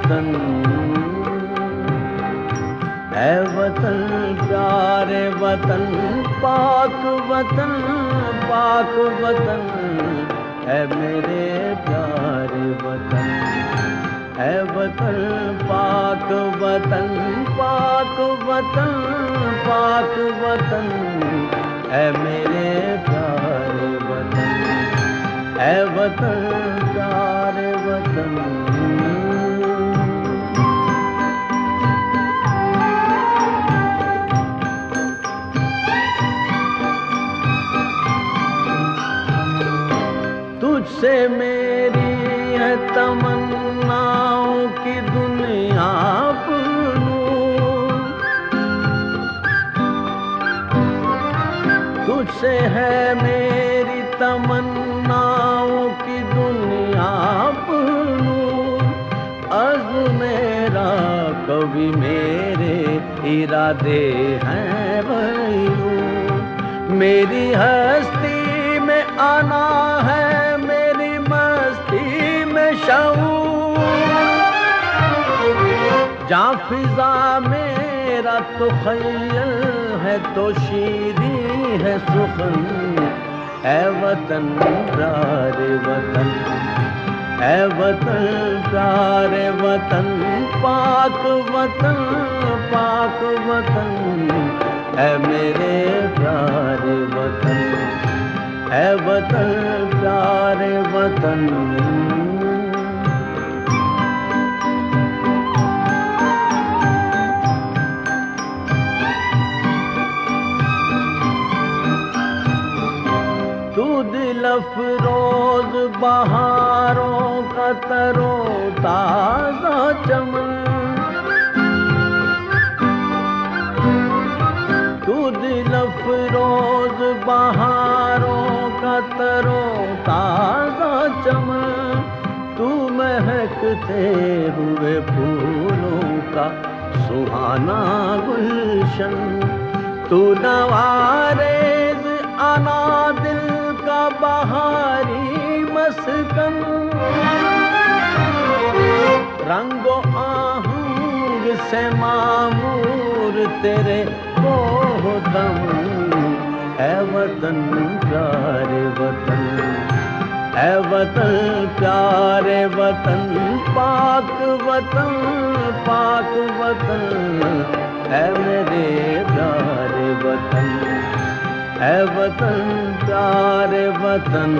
वतन, है वतन प्यारे वतन, पाक वतन, पाक वतन, है मेरे प्यारे वतन, है वतन पाक वतन, पाक वतन, पाक वतन, है मेरे प्यारे वतन, है वतन प्यारे वतन। तुझसे मेरी है तमन्नाओं की दुनिया पूरूं, तुझसे है मेरी तमन्नाओं की दुनिया पूरूं, अर्ज़ मेरा कभी मेरे इरादे हैं बयूं, मेरी हस्ती में आना है, मेरी मस्ती में शऊर, जहाँ फिजा मेरा तो खय्यल है तो शीरी है सुखन, है वतन प्यारे वतन, है वतन प्यारे वतन, पाक वतन, पाक वतन, है मेरे प्यारे वतन, है वतन प्यारे वतन। तू दिल अफरोज बहारों का तरो ताज़ा चमन, तू दिल अफरोज बहारों का तरो ताज़ा चमन, तू महकते हुए फूलों का सुहाना गुलशन, तू नवारेज आना दिल का बहारी मस्कन, रंगो आहंग से मामूर तेरे कोहदम, है वतन प्यारे वतन, है वतन प्यारे वतन, पाक वतन, पाक वतन, है मेरे प्यारे वतन, है वतन प्यारे वतन।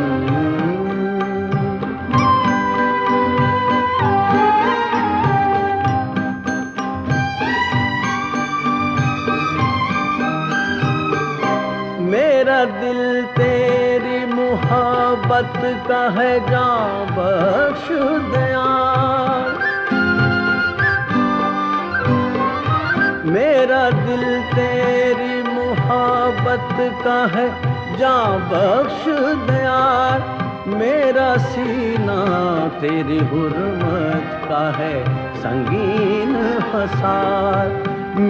मेरा दिल तेरी मोहब्बत का है जां बख्श दया, मेरा दिल तेरी मोहब्बत का है जां बख्श दया, मेरा सीना तेरी हुर्मत का है संगीन हसार,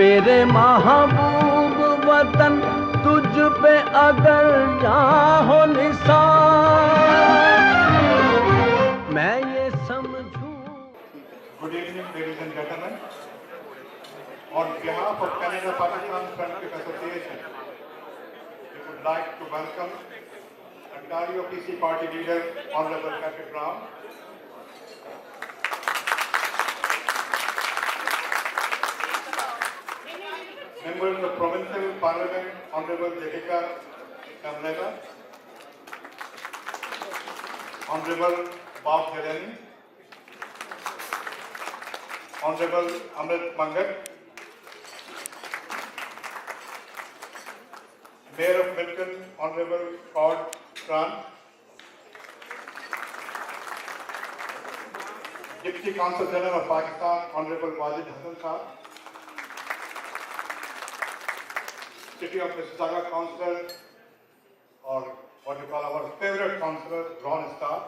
मेरे महबूब वतन तुझ पे अगर जाहो निसार, मैं ये समझूं। Good evening, ladies and gentlemen. On behalf of Canada Pakistan Friendship Association, we would like to welcome Ontario PC Party Leader Honorable Patrick Brown, Member of the Provincial Parliament Honorable Jessica Kamlega, Honorable Bob Jelani, Honorable Amrit Mangat, Mayor of Milton Honorable Todd Tran, Deputy Consul General of Pakistan Honorable Wajid Hassan Saab, City of Mississauga Councillor, or what you call our favorite councillor, Ron Starr,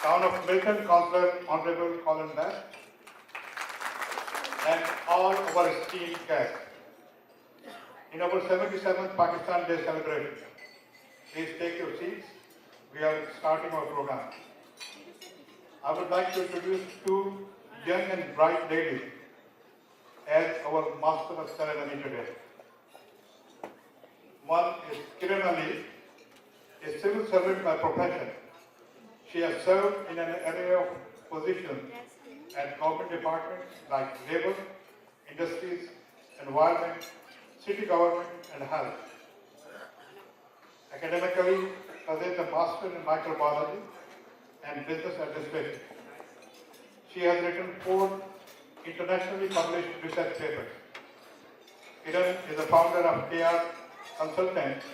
Town of Milton Councillor Honorable Colin Bass, and all our esteemed guests. In our 77th Pakistan Day celebration, please take your seats. We are starting our program. I would like to introduce two young and bright ladies as our master of ceremony today. One is Kiran Ali, a civil servant by profession. She has served in an array of positions at government departments like labor, industries, environment, city government, and health. Academically, possesses a master in microbiology and business administration. She has written 4 internationally published research papers. Kiran is the founder of KR Consultants,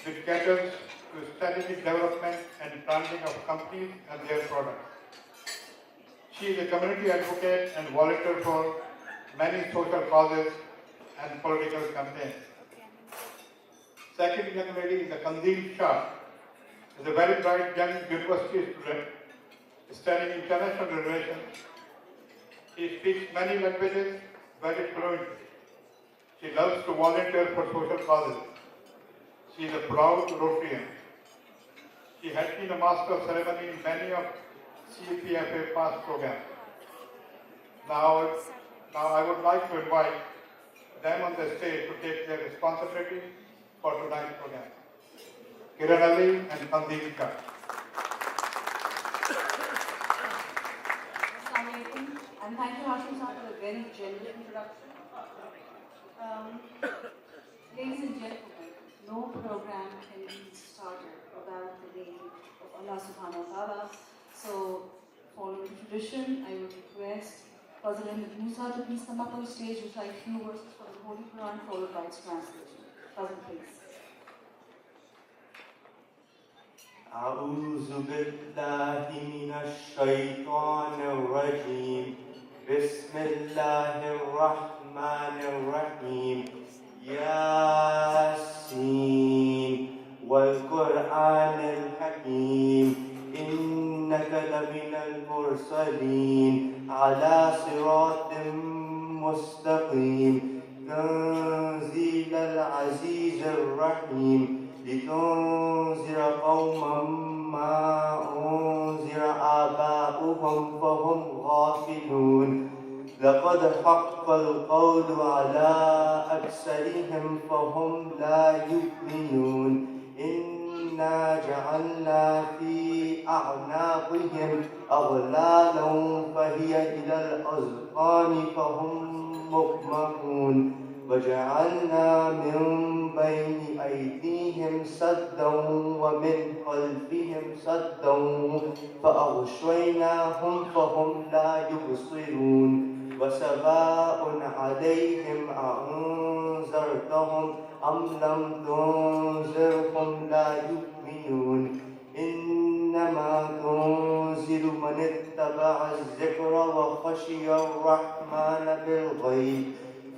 which caters to strategic development and branding of companies and their products. She is a community advocate and volunteer for many social causes and political campaigns. Second young lady is Kanzil Shah, is a very bright young university student studying international relations. She speaks many languages very fluently. She loves to volunteer for social causes. She is a proud Rotarian. She has been a master of ceremony in many of CPFA past programs. Now I would like to invite them on the stage to take their responsibility for tonight's program. Kiran Ali and Kanzil Shah. Assalamualaikum, and thank you, Hashim Sir, for a very generous introduction. Ladies and gentlemen, no program can be started without the name of Allah subhanahu wa ta'ala. So, following tradition, I would request President Musa to please come up on the stage, recite a few verses from the Holy Quran, followed by its translation. President, please. أعوذ بالله من الشيطان الرجيم بسم الله الرحمن الرحيم ياسين والقرآن الحكيم إنك لمن المرسلين على صراط مستقيم تنزيل العزيز الرحيم لتنذر قوما ما أنذر آباؤهم فهم غافلون لقد حق القول على أكثرهم فهم لا يؤمنون إنا جعلنا في أعناقهم أغلالا فهي إلى الأذقان فهم مقمحون وجعلنا من بين أيديهم سدا ومن خلفهم سدا فأغشيناهم فهم لا يبصرون وسواء عليهم أأنذرتهم أم لم تنذرهم لا يؤمنون إنما تنذر من اتبع الذكر وخشي الرحمن بالغيب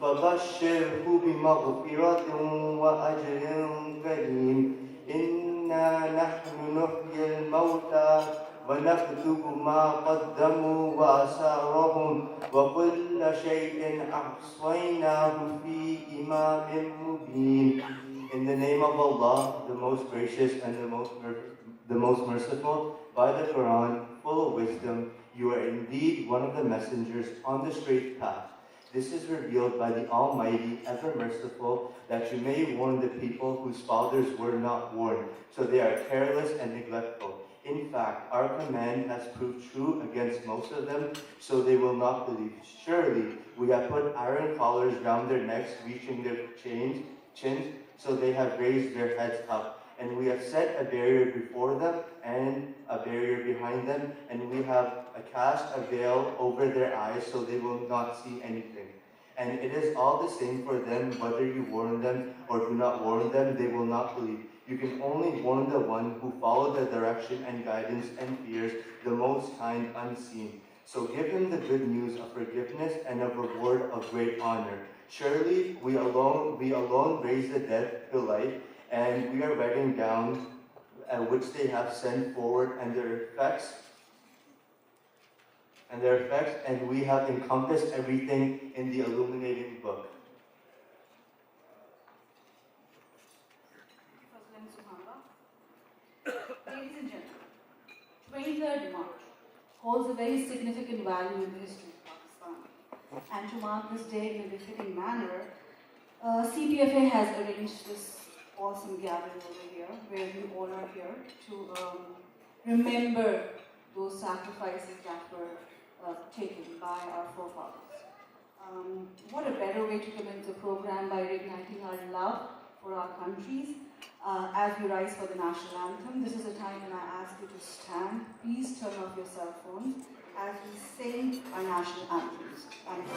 فبشره بمغفرة وأجر كريم إنا نحن نحيي الموتى ونكتب ما قدموا وآثارهم وكل شيء أحصيناه في إمام مبين. In the name of Allah, the most gracious and the most merciful, by the Quran, full of wisdom, you are indeed one of the messengers on the straight path. This is revealed by the Almighty, ever merciful, that you may warn the people whose fathers were not warned, so they are careless and neglectful. In fact, our command has proved true against most of them, so they will not believe. Surely, we have put iron collars round their necks, reaching their chins, so they have raised their heads up. And we have set a barrier before them and a barrier behind them, and we have cast a veil over their eyes so they will not see anything. And it is all the same for them, whether you warn them or do not warn them, they will not believe. You can only warn the one who follows the direction and guidance and fears the Most High unseen. So give him the good news of forgiveness and a reward of great honor. Surely we alone raise the dead to life, and we are writing down which they have sent forward and their effects, and we have encompassed everything in the illuminating book. Ladies and gentlemen, 23rd March holds a very significant value in the history of Pakistan. And to mark this day in a befitting manner, CPFA has arranged this awesome gathering over here, where we all are here to remember those sacrifices that were taken by our forefathers. What a better way to commence the program by reigniting our love for our countries as we rise for the national anthem. This is a time when I ask you to stand. Please turn off your cell phones as we sing our national anthems. Thank you.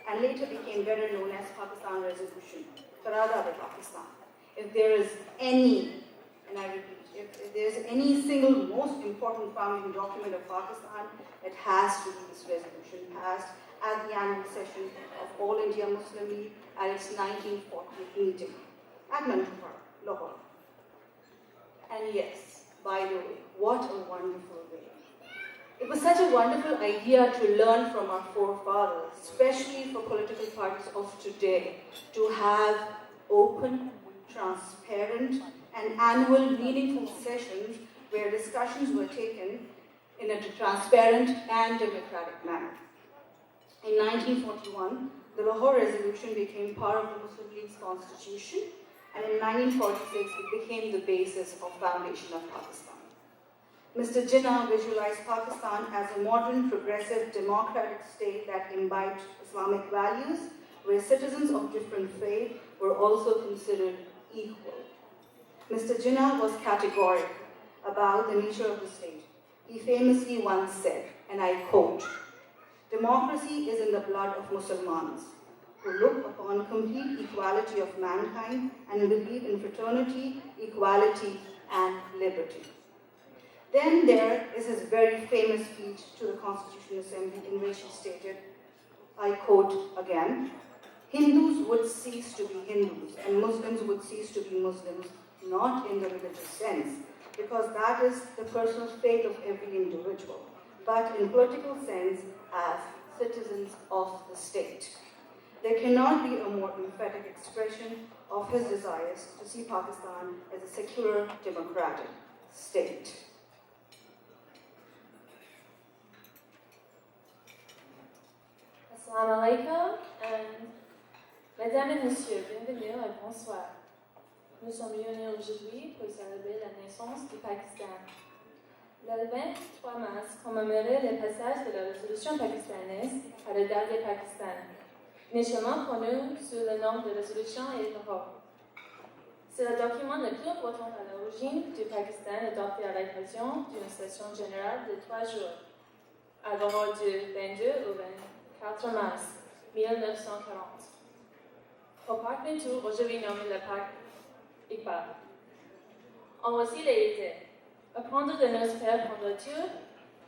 And later became better known as Pakistan Resolution, Pakistan. If there is any, and I repeat, if there is any single most important founding document of Pakistan, it has to be this resolution passed at the annual session of All India Muslim League at its 1940 meeting at Manipur, Lahore. And yes, by the way, what a wonderful way. It was such a wonderful idea to learn from our forefathers, especially for political parties of today, to have open, transparent, and annual meaningful sessions where discussions were taken in a transparent and democratic manner. In 1941, the Lahore Resolution became part of the Muslim League's constitution, and in 1946, it became the basis of foundation of Pakistan. Mr. Jinnah visualized Pakistan as a modern, progressive, democratic state that imbibed Islamic values, where citizens of different faith were also considered equal. Mr. Jinnah was categorical about the nature of the state. He famously once said, and I quote, "Democracy is in the blood of Muslims, who look upon complete equality of mankind and believe in fraternity, equality, and liberty." Then there is his very famous speech to the Constitutional Assembly in which he stated, I quote again, "Hindus would cease to be Hindus and Muslims would cease to be Muslims, not in the religious sense, because that is the personal faith of every individual, but in political sense as citizens of the state. there cannot be a more emphatic expression of his desires to see Pakistan as a secular, democratic state. Assalamu alaikum, and mesdames et messieurs, bienvenue et bonsoir. Nous sommes réunis aujourd'hui pour célébrer la naissance du Pakistan. Le 23 mars commémorait le passage de la résolution pakistanaise à la date du Pakistan, initialement connu sous le nom de résolution Lahore. C'est le document le plus important à l'origine du Pakistan adopté à l'occasion d'une session générale de 3 jours, à Lahore du 22 au 24 mars 1940. Au parc Mintou, aujourd'hui nommé le parc Iqbal. En voici les idées. Apprendre de nos pères fondateurs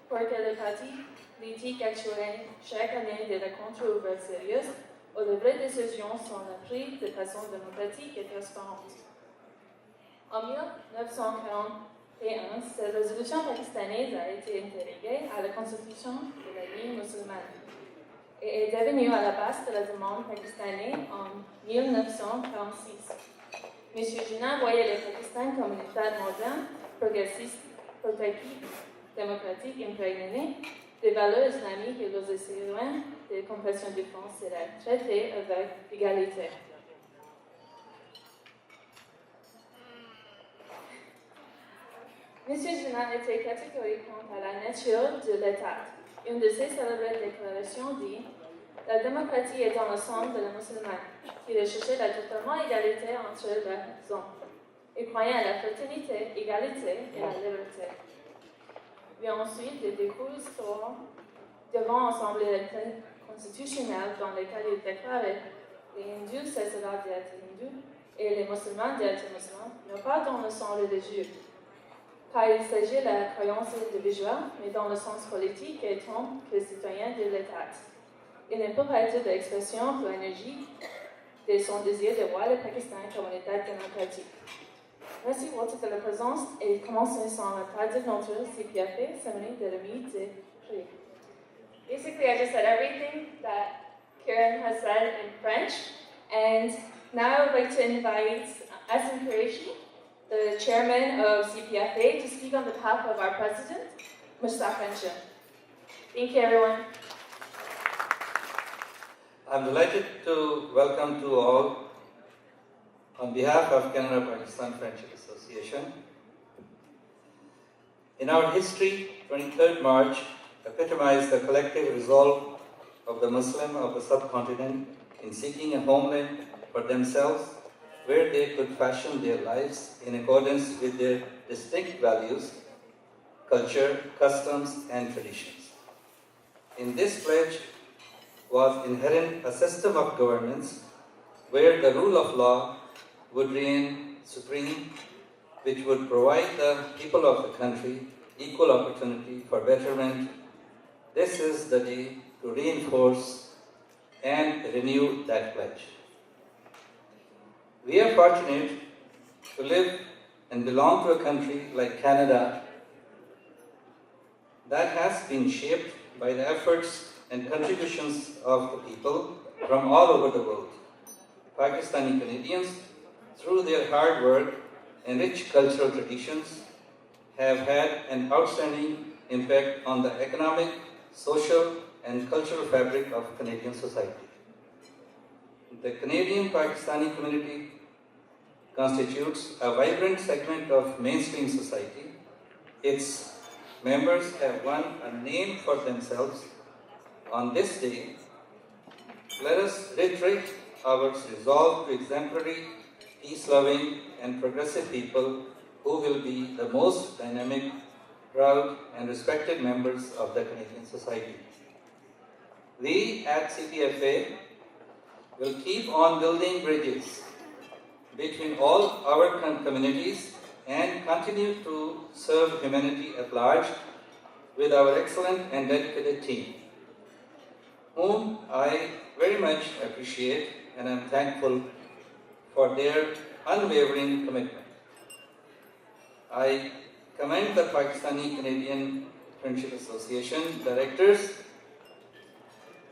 pour que les partis politiques actuels chaque année des rencontres ouvertes sérieuses où les vraies décisions sont prises de façon démocratique et transparente. En 1941, cette résolution pakistanaise a été intégrée à la constitution de la Ligue musulmane et est devenue à la base de la demande pakistanaise en 1946. M. Jinnah voyait le Pakistan comme un État moderne, progressiste, protectif, démocratique, imprégné des valeurs islamiques et les citoyens de compassion de France seraient traités avec égalité. M. Jinnah était catégorique quant à la nature de l'État. Une de ses célèbres déclarations dit « La démocratie est dans le sang de la musulmane, qui recherchait la totale égalité entre les hommes, et croyait à la fraternité, égalité et la liberté. » Vient ensuite des discours devant l'Assemblée constitutionnelle dans lesquels il déclarait « Les hindous cesseront d'être hindous et les musulmans d'être musulmans, non pas dans le sens religieux, car il s'agit de la croyance individuelle, mais dans le sens politique et tant que citoyen de l'État. Il ne peut pas être l'expression plus énergique de son désir de voir le Pakistan comme un État démocratique. Merci beaucoup de la présence et commençons sans la part de notre CPFA, cérémonie de remise de prix. Basically, I just said everything that Karen has said in French, and now I would like to invite Asim Qureshi, the chairman of CPFA, to speak on behalf of our president, Mushtaq Anshin. Thank you, everyone. I'm delighted to welcome to all on behalf of Canada-Pakistan Friendship Association. In our history, 23rd March epitomized the collective resolve of the Muslim of the subcontinent in seeking a homeland for themselves where they could fashion their lives in accordance with their distinct values, culture, customs, and traditions. In this pledge was inherent a system of governance where the rule of law would reign supreme, which would provide the people of the country equal opportunity for betterment. This is the day to reinforce and renew that pledge. We are fortunate to live and belong to a country like Canada that has been shaped by the efforts and contributions of the people from all over the world. Pakistani Canadians, through their hard work and rich cultural traditions, have had an outstanding impact on the economic, social, and cultural fabric of Canadian society. The Canadian Pakistani community constitutes a vibrant segment of mainstream society. Its members have won a name for themselves. On this day, let us reiterate our resolve to exemplary, peace-loving, and progressive people who will be the most dynamic, proud, and respected members of the Canadian society. We at CPFA will keep on building bridges between all our communities and continue to serve humanity at large with our excellent and dedicated team, whom I very much appreciate and am thankful for their unwavering commitment. I commend the Pakistani Canadian Friendship Association directors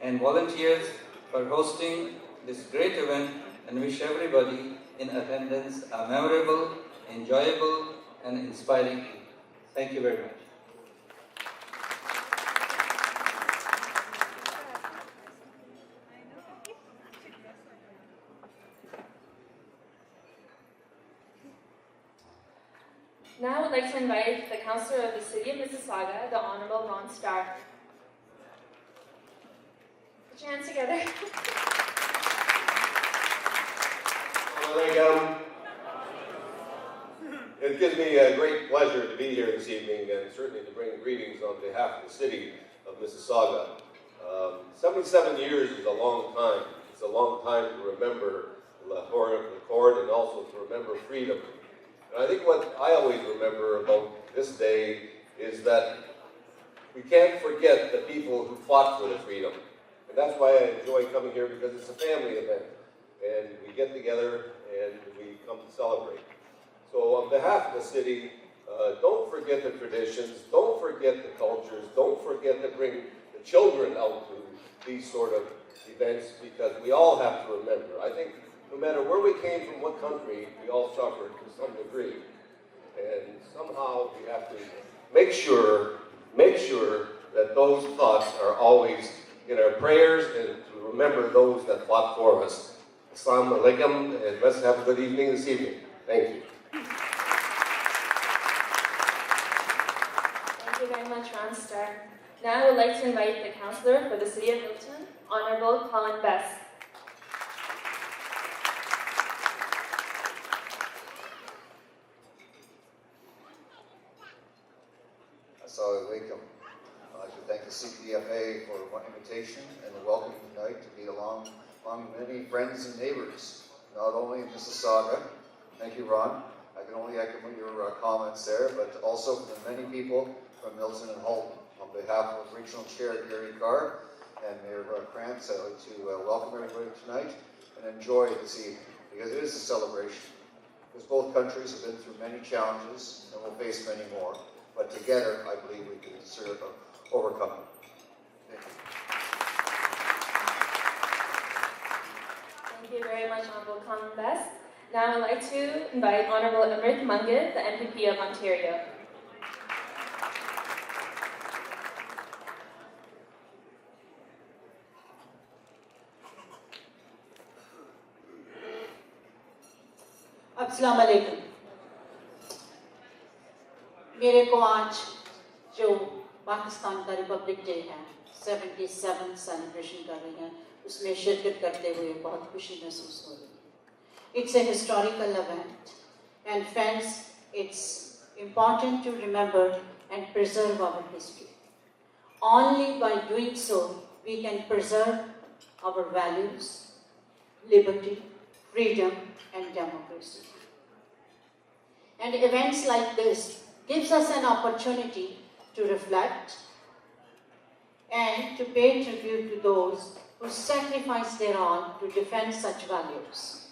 and volunteers for hosting this great event and wish everybody in attendance a memorable, enjoyable, and inspiring evening. Thank you very much. Now I would like to invite the Councillor of the City of Mississauga, the Honourable Ron Starr. Put your hands together. It gives me a great pleasure to be here this evening and certainly to bring greetings on behalf of the City of Mississauga. 77 years is a long time. It's a long time to remember Lahore and also to remember freedom. And I think what I always remember about this day is that we can't forget the people who fought for the freedom. And that's why I enjoy coming here, because it's a family event. And we get together and we come to celebrate. So on behalf of the city, don't forget the traditions, don't forget the cultures, don't forget to bring the children out to these sort of events, because we all have to remember. I think no matter where we came from, what country, we all suffered to some degree. And somehow we have to make sure that those thoughts are always in our prayers and to remember those that fought for us. Assalamu alaikum, and let's have a good evening this evening. Thank you. Thank you very much, Ron Starr. Now I would like to invite the Councillor for the City of Milton, Honourable Colin Bess. Assalamu alaikum. I'd like to thank the CPFA for my invitation and the welcome tonight to be among many friends and neighbors, not only in Mississauga. Thank you, Ron. I can only echo your comments there, but also from the many people from Milton and Halton. On behalf of Regional Chair Gary Carr and Mayor Krantz, I'd like to welcome everybody tonight and enjoy this evening, because it is a celebration. Because both countries have been through many challenges and will face many more. But together, I believe we can overcome them. Thank you. Thank you very much, Honourable Colin Bess. Now I'd like to invite Honourable Amrit Mungit, the MPP of Ontario. अस्सलाम वालेकुम। मेरे को आज जो पाकिस्तान का Republic day है 77 celebration कर रहे हैं, उसमें शिरकत करते हुए बहुत खुशी महसूस हो रही है। It's a historical event, and friends, it's important to remember and preserve our history. Only by doing so, we can preserve our values, liberty, freedom, and democracy. And events like this gives us an opportunity to reflect and to pay tribute to those who sacrificed their all to defend such values.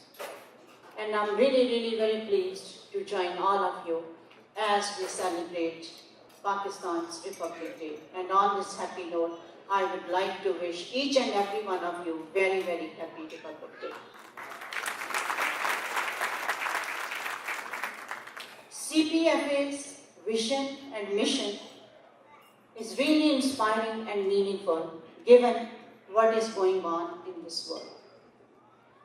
And I'm really very pleased to join all of you as we celebrate Pakistan's Republic Day. And on this happy note, I would like to wish each and every one of you very happy Republic Day. CPFA's vision and mission is really inspiring and meaningful given what is going on in this world.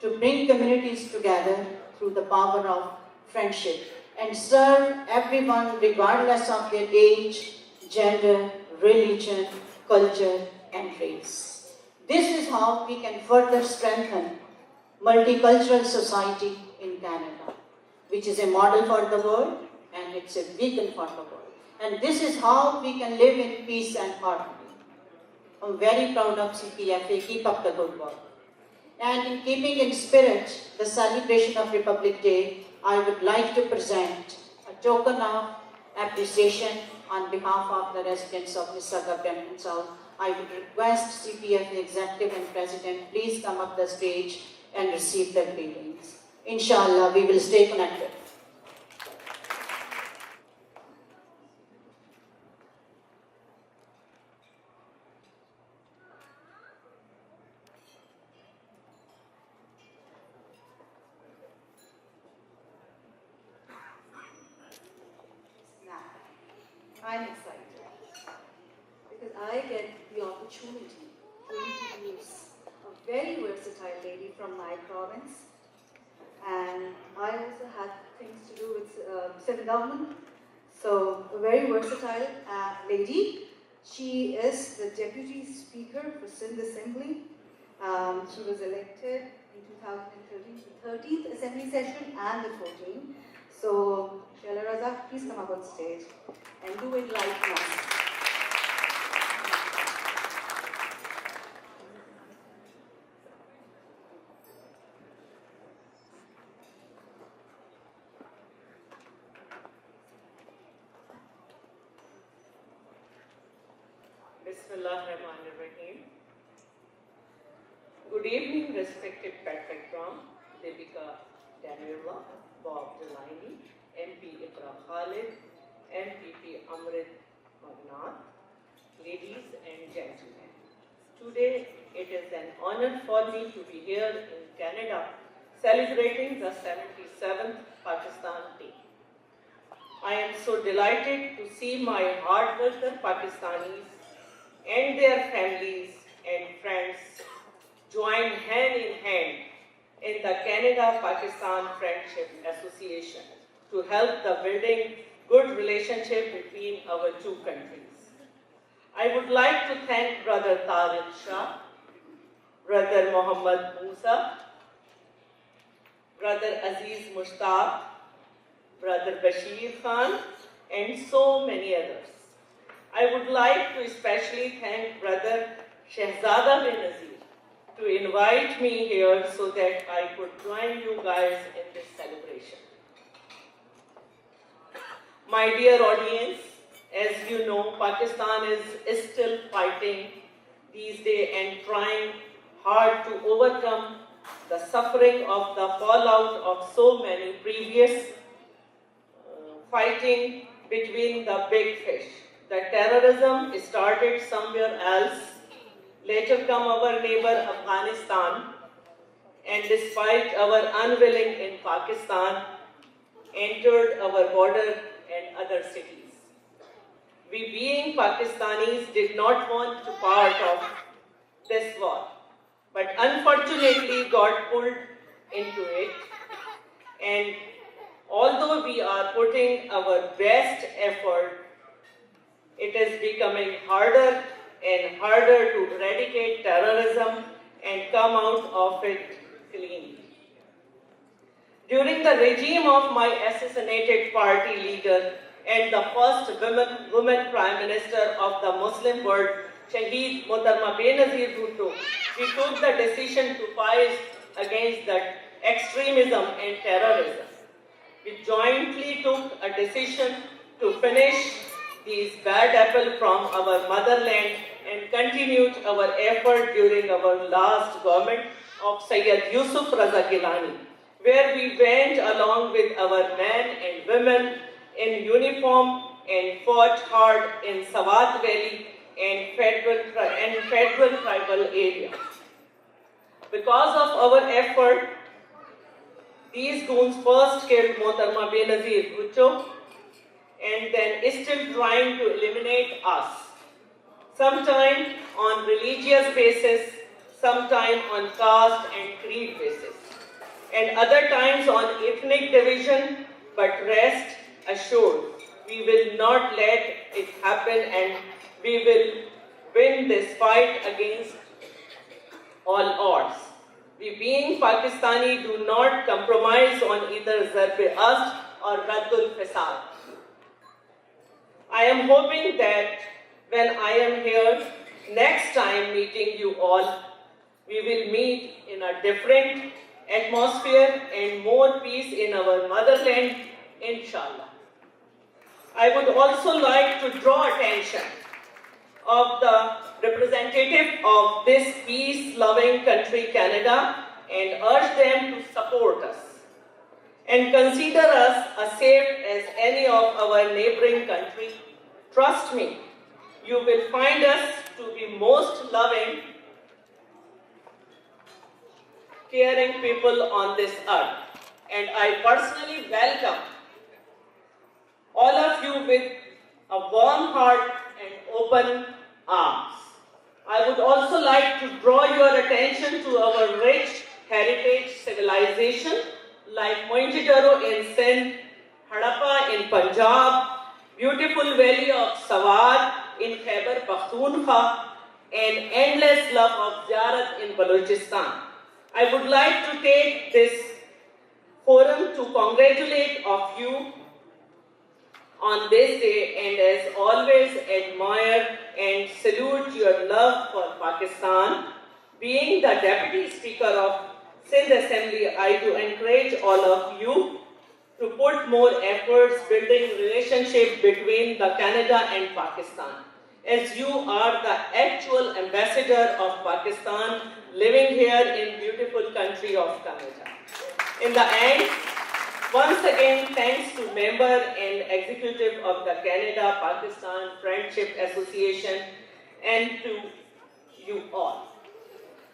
To bring communities together through the power of friendship and serve everyone regardless of their age, gender, religion, culture, and race. This is how we can further strengthen multicultural society in Canada, which is a model for the world and it's a beacon for the world. And this is how we can live in peace and harmony. I'm very proud of CPFA. Keep up the good work. And in keeping in spirit the celebration of Republic Day, I would like to present a token of appreciation on behalf of the residents of Mississauga, Brampton South. I would request CPFA Executive and President, please come up the stage and receive the greetings. Inshallah, we will stay connected. I'm excited because I get the opportunity to introduce a very versatile lady from my province, and I also had things to do with civil government. So a very versatile lady. She is the Deputy Speaker for Sindh Assembly. She was elected in 2013, the 13th Assembly session and the 14th. So, Shaila Raza, please come up on stage and do enlighten us. Bismillahirrahmanirrahim. Good evening, respected Patrick Brown, Deepika Daniela, Bob Delaney, MP Ikra Khalid, MPP Amrit Magnath, ladies and gentlemen. Today it is an honor for me to be here in Canada celebrating the 77th Pakistan Day. I am so delighted to see my hard-worker Pakistanis and their families and friends join hand in hand in the Canada-Pakistan Friendship Association to help the building good relationship between our two countries. I would like to thank Brother Tariq Shah, Brother Muhammad Musa, Brother Aziz Mushtaq, Brother Bashir Khan, and so many others. I would like to especially thank Brother Shehzada Benazir to invite me here so that I could join you guys in this celebration. My dear audience, as you know, Pakistan is still fighting these days and trying hard to overcome the suffering of the fallout of so many previous fighting between the big fish. The terrorism started somewhere else, later come our neighbor Afghanistan, and despite our unwilling in Pakistan, entered our border and other cities. We being Pakistanis did not want to part of this war, but unfortunately got pulled into it, and although we are putting our best effort, it is becoming harder and harder to eradicate terrorism and come out of it clean. During the regime of my assassinated party leader and the first woman Prime Minister of the Muslim world, Shaheed Muhtarama Benazir Bhutto, we took the decision to fight against the extremism and terrorism. We jointly took a decision to finish these bad apples from our motherland and continued our effort during our last government of Sayyid Yusuf Raza Gilani, where we went along with our men and women in uniform and fought hard in Sawat Valley and federal tribal areas. Because of our effort, these goons first killed Muhtarama Benazir Bhutto and then still trying to eliminate us, sometime on religious basis, sometime on caste and creed basis, and other times on ethnic division, but rest assured, we will not let it happen and we will win this fight against all odds. We being Pakistani do not compromise on either Zarb-e-Ast or Raddul Fasad. I am hoping that when I am here next time meeting you all, we will meet in a different atmosphere and more peace in our motherland, inshallah. I would also like to draw attention of the representative of this peace-loving country, Canada, and urge them to support us and consider us as safe as any of our neighboring countries. Trust me, you will find us to be most loving, caring people on this earth. And I personally welcome all of you with a warm heart and open arms. I would also like to draw your attention to our rich heritage civilization like Mohenjo-daro in Sindh, Harappa in Punjab, beautiful valley of Swat in Khyber Pakhtunkhwa, and endless love of Ziyarat in Balochistan. I would like to take this forum to congratulate of you on this day and as always admire and salute your love for Pakistan. Being the Deputy Speaker of Sindh Assembly, I do encourage all of you to put more efforts building relationship between the Canada and Pakistan, as you are the actual ambassador of Pakistan living here in beautiful country of Canada. In the end, once again, thanks to member and executive of the Canada-Pakistan Friendship Association and to you all.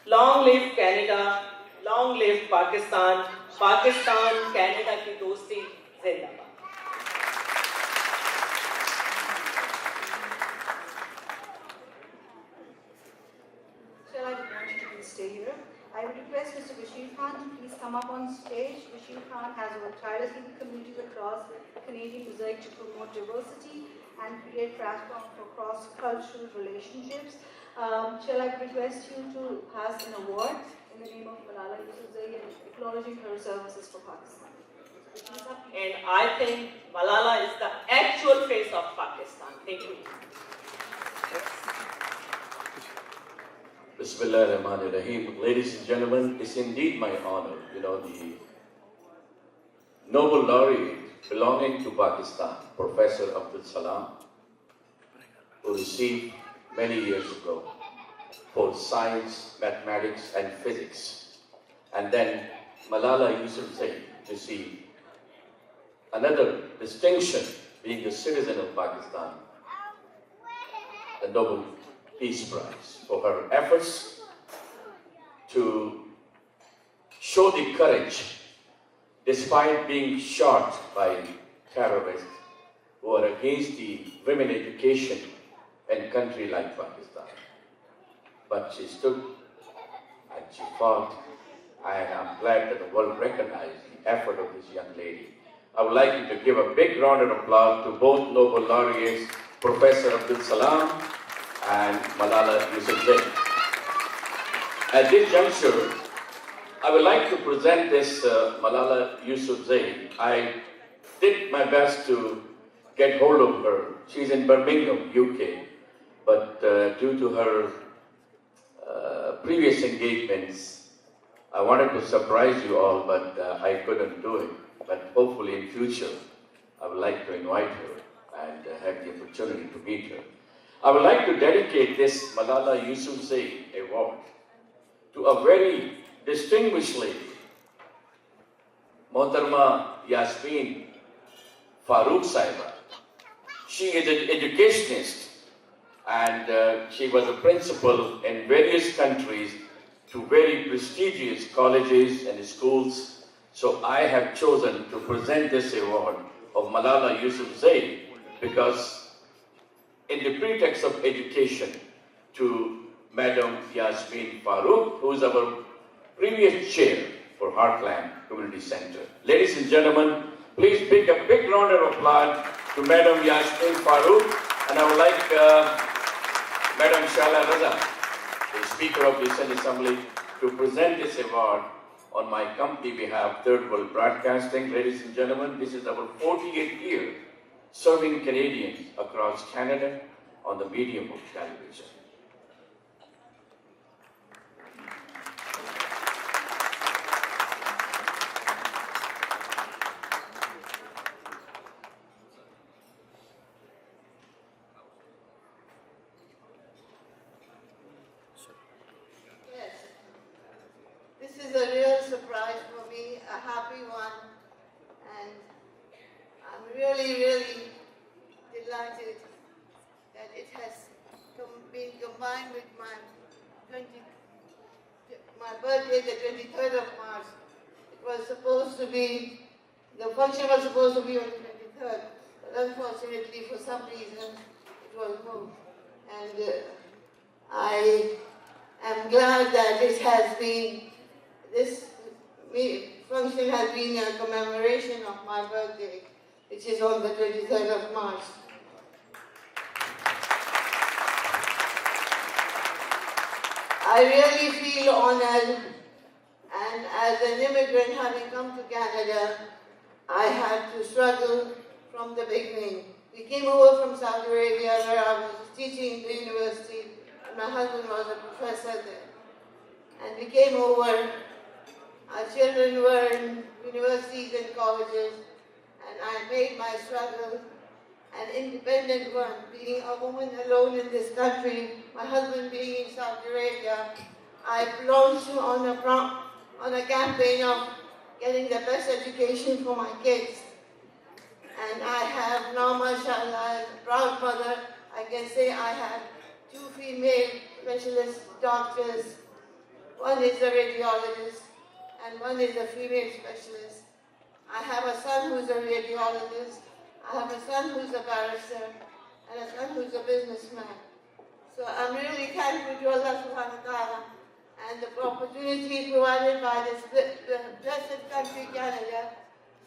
Long live Canada, long live Pakistan, Pakistan, Canada ki dosti, zindabad. Shall I want you to please stay here? I would request Mr. Bashir Khan to please come up on stage. Bashir Khan has worked tirelessly with communities across Canadian mosaic to promote diversity and create platforms for cross-cultural relationships. Shall I request you to pass an award in the name of Malala Yousafzai and acknowledging her services for Pakistan? And I think Malala is the actual face of Pakistan. Thank you. Bismillahirrahmanirrahim. Ladies and gentlemen, it's indeed my honor, the Nobel laureate belonging to Pakistan, Professor Abdul Salam, who received many years ago for science, mathematics, and physics. And then Malala Yousafzai received another distinction, being a citizen of Pakistan, the Nobel Peace Prize, for her efforts to show the courage despite being shot by terrorists who are against the women education in a country like Pakistan. But she stood and she fought, and I'm glad that the world recognized the effort of this young lady. I would like you to give a big round of applause to both Nobel laureates, Professor Abdul Salam and Malala Yousafzai. At this juncture, I would like to present this Malala Yousafzai. I did my best to get hold of her. She's in Birmingham, UK, but due to her previous engagements, I wanted to surprise you all, but I couldn't do it. But hopefully in future, I would like to invite her and have the opportunity to meet her. I would like to dedicate this Malala Yousafzai Award to a very distinguished lady, Mohtarma Yasmin Farooq Saiba. She is an educationist and she was a principal in various countries to very prestigious colleges and schools. So I have chosen to present this award of Malala Yousafzai because in the pretext of education to Madam Yasmin Farooq, who is our previous chair for Heartland Community Center. Ladies and gentlemen, please give a big round of applause to Madam Yasmin Farooq, and I would like Madam Shala Raza, the Speaker of the Senate Assembly, to present this award on my company behalf, Third World Broadcasting. Ladies and gentlemen, this is our 48th year serving Canadians across Canada on the medium of television. Yes, this is a real surprise for me, a happy one, and I'm really, really delighted that it has been combined with my birthday, the 23rd of March. It was supposed to be, the function was supposed to be on the 23rd, but but unfortunately for some reason it was moved. And I am glad that this function has been a commemoration of my birthday, which is on the 23rd of March. I really feel honored, and as an immigrant having come to Canada, I had to struggle from the beginning. We came over from Saudi Arabia where I was teaching in the university, and my husband was a professor there. And we came over, our children were in universities and colleges, and I made my struggle an independent one, being a woman alone in this country, my husband being in Saudi Arabia. I launched on a campaign of getting the best education for my kids. And I have now, mashallah, as a proud mother, I can say I have 2 female specialist doctors. One is a radiologist and one is a female specialist. I have a son who's a radiologist. I have a son who's a barrister and a son who's a businessman. So I'm really thankful to Allah subhanahu wa ta'ala and the opportunity provided by this blessed country, Canada,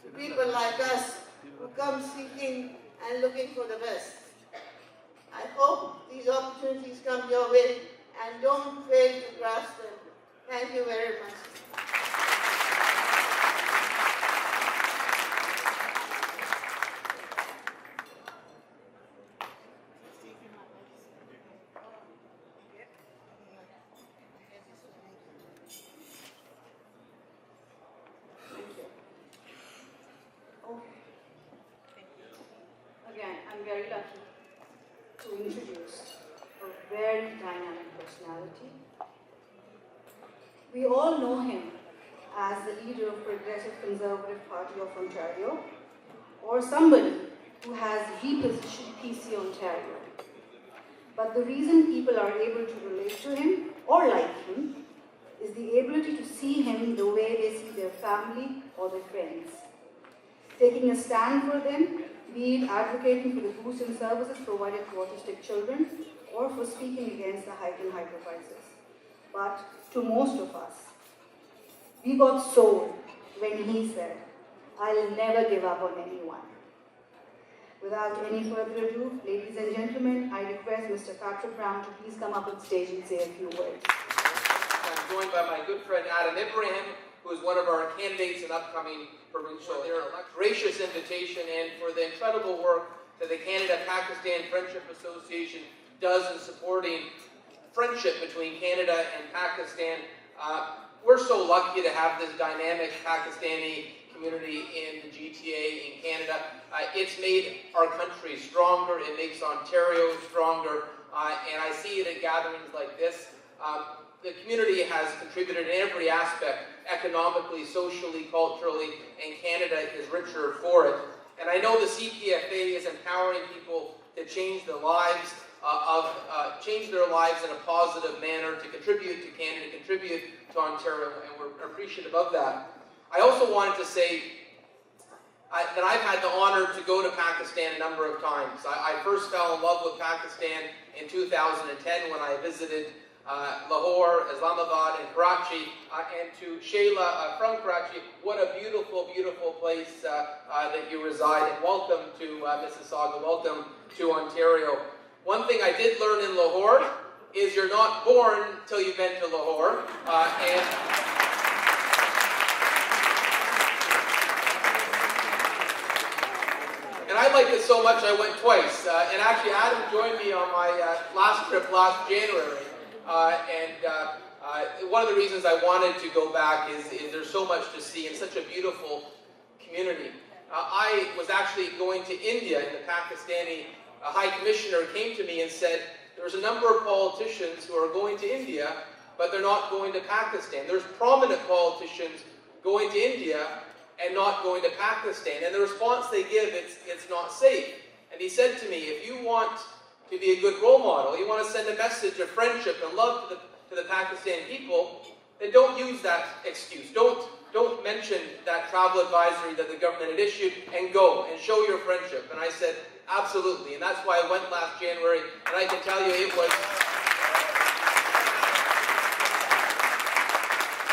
to people like us who come seeking and looking for the best. I hope these opportunities come your way and don't fail to grasp them. Thank you very much. Again, I'm very lucky to introduce a very dynamic personality. We all know him as the leader of Progressive Conservative Party of Ontario, or somebody who has repositioned PC Ontario. But the reason people are able to relate to him or like him is the ability to see him the way they see their family or their friends. Taking a stand for them, be it advocating for the boost in services provided to autistic children or for speaking against the hike in hydro prices. But to most of us, we got sold when he said, "I'll never give up on anyone." Without any further ado, ladies and gentlemen, I request Mr. Patrick Brown to please come up on stage and say a few words. I'm joined by my good friend Adam Ibrahim, who is one of our candidates in upcoming provincial gracious invitation and for the incredible work that the Canada-Pakistan Friendship Association does in supporting friendship between Canada and Pakistan. We're so lucky to have this dynamic Pakistani community in the GTA in Canada. It's made our country stronger, it makes Ontario stronger, and I see it at gatherings like this. The community has contributed in every aspect, economically, socially, culturally, and Canada is richer for it. And I know the CPFA is empowering people to change their lives, change their lives in a positive manner, to contribute to Canada, contribute to Ontario, and we're appreciative of that. I also wanted to say that I've had the honor to go to Pakistan a number of times. I first fell in love with Pakistan in 2010 when I visited Lahore, Islamabad, and Karachi, and to Shayla from Karachi. What a beautiful, beautiful place that you reside in. Welcome to Mississauga. Welcome to Ontario. One thing I did learn in Lahore is you're not born till you've been to Lahore. And I liked it so much I went twice. And actually Adam joined me on my last trip last January. One of the reasons I wanted to go back is there's so much to see and such a beautiful community. I was actually going to India, and the Pakistani High Commissioner came to me and said, there's a number of politicians who are going to India, but they're not going to Pakistan. There's prominent politicians going to India and not going to Pakistan. And the response they give, it's not safe. And he said to me, if you want to be a good role model, you want to send a message of friendship and love to the Pakistani people, then don't use that excuse. Don't don't mention that travel advisory that the government had issued and go and show your friendship. And I said, absolutely. And that's why I went last January, and I can tell you it was...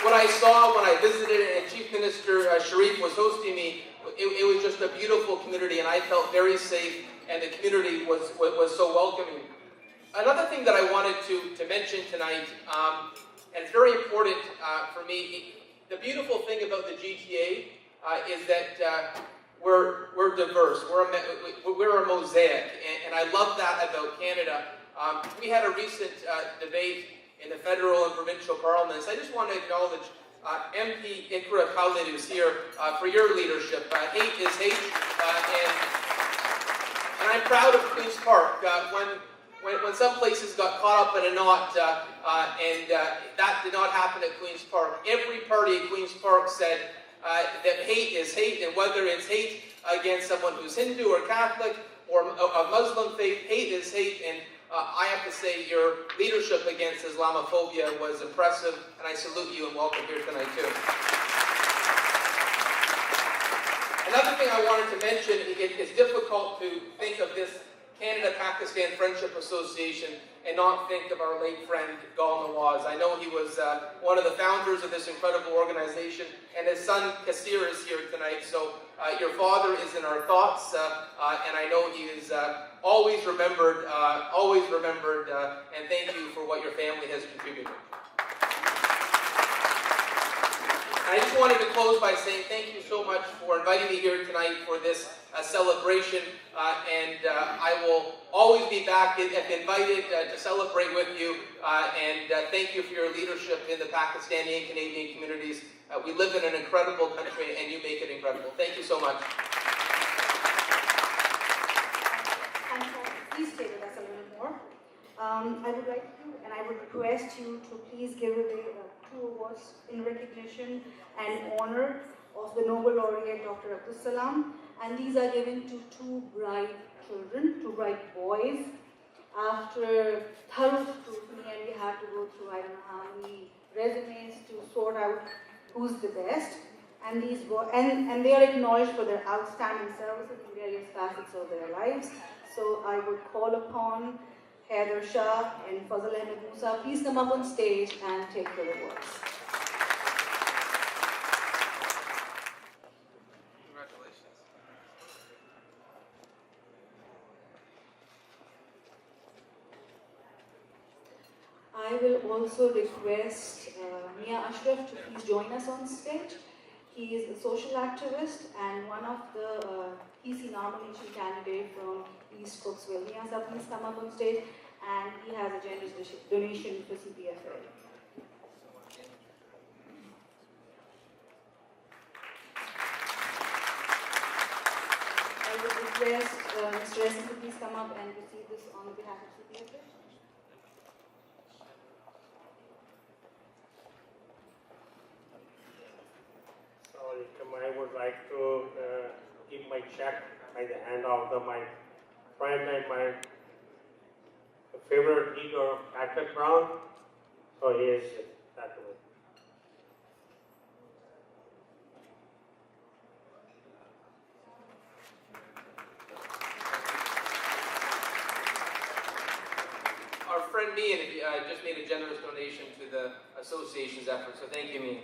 What I saw when I visited and Chief Minister Sharif was hosting me, it was just a beautiful community, and I felt very safe, and the community was so welcoming. Another thing that I wanted to mention tonight, and it's very important for me, the beautiful thing about the GTA is that we're diverse. We're a mosaic, and I love that about Canada. We had a recent debate in the federal and provincial parliaments. I just want to acknowledge MP Ikra Khalid, who's here, for your leadership. Hate is hate, and I'm proud of Queen's Park. When some places got caught up in a knot, and that did not happen at Queen's Park, every party at Queen's Park said that hate is hate, and whether it's hate against someone who's Hindu or Catholic or of Muslim faith, hate is hate, and I have to say your leadership against Islamophobia was impressive, and I salute you and welcome here tonight too. Another thing I wanted to mention, it's difficult to think of this Canada-Pakistan Friendship Association and not think of our late friend Gul Nawaz. I know he was one of the founders of this incredible organization, and his son Kasir is here tonight, so your father is in our thoughts, and I know he is always remembered, and thank you for what your family has contributed. I just wanted to close by saying thank you so much for inviting me here tonight for this celebration, and I will always be back if invited to celebrate with you, and thank you for your leadership in the Pakistani and Canadian communities. We live in an incredible country, and you make it incredible. Thank you so much. Please stay with us a little more. I would like you, and I would request you to please give away 2 awards in recognition and honor of the Nobel laureate Dr. Abdul Salam, and these are given to 2 bright children, 2 bright boys. After thorough scrutiny, and we had to go through I don't know how many resumes to sort out who's the best, and these and they are acknowledged for their outstanding services in various facets of their lives. So I would call upon Heather Shah and Fazal Ahmed Musa, please come up on stage and take your awards. Congratulations. I will also request Mia Ashraf to please join us on stage. He is a social activist and one of the PC nomination candidate from East Cooksville. Mia, please come up on stage, and he has a generous donation for CPFA. I would request Mr. Essen to please come up and receive this on behalf of CPFA. I would like to give my check by the hand of my friend and my favorite leader, Patrick Brown. So he is that way. Our friend Mian just made a generous donation to the association's effort, so thank you, Mian.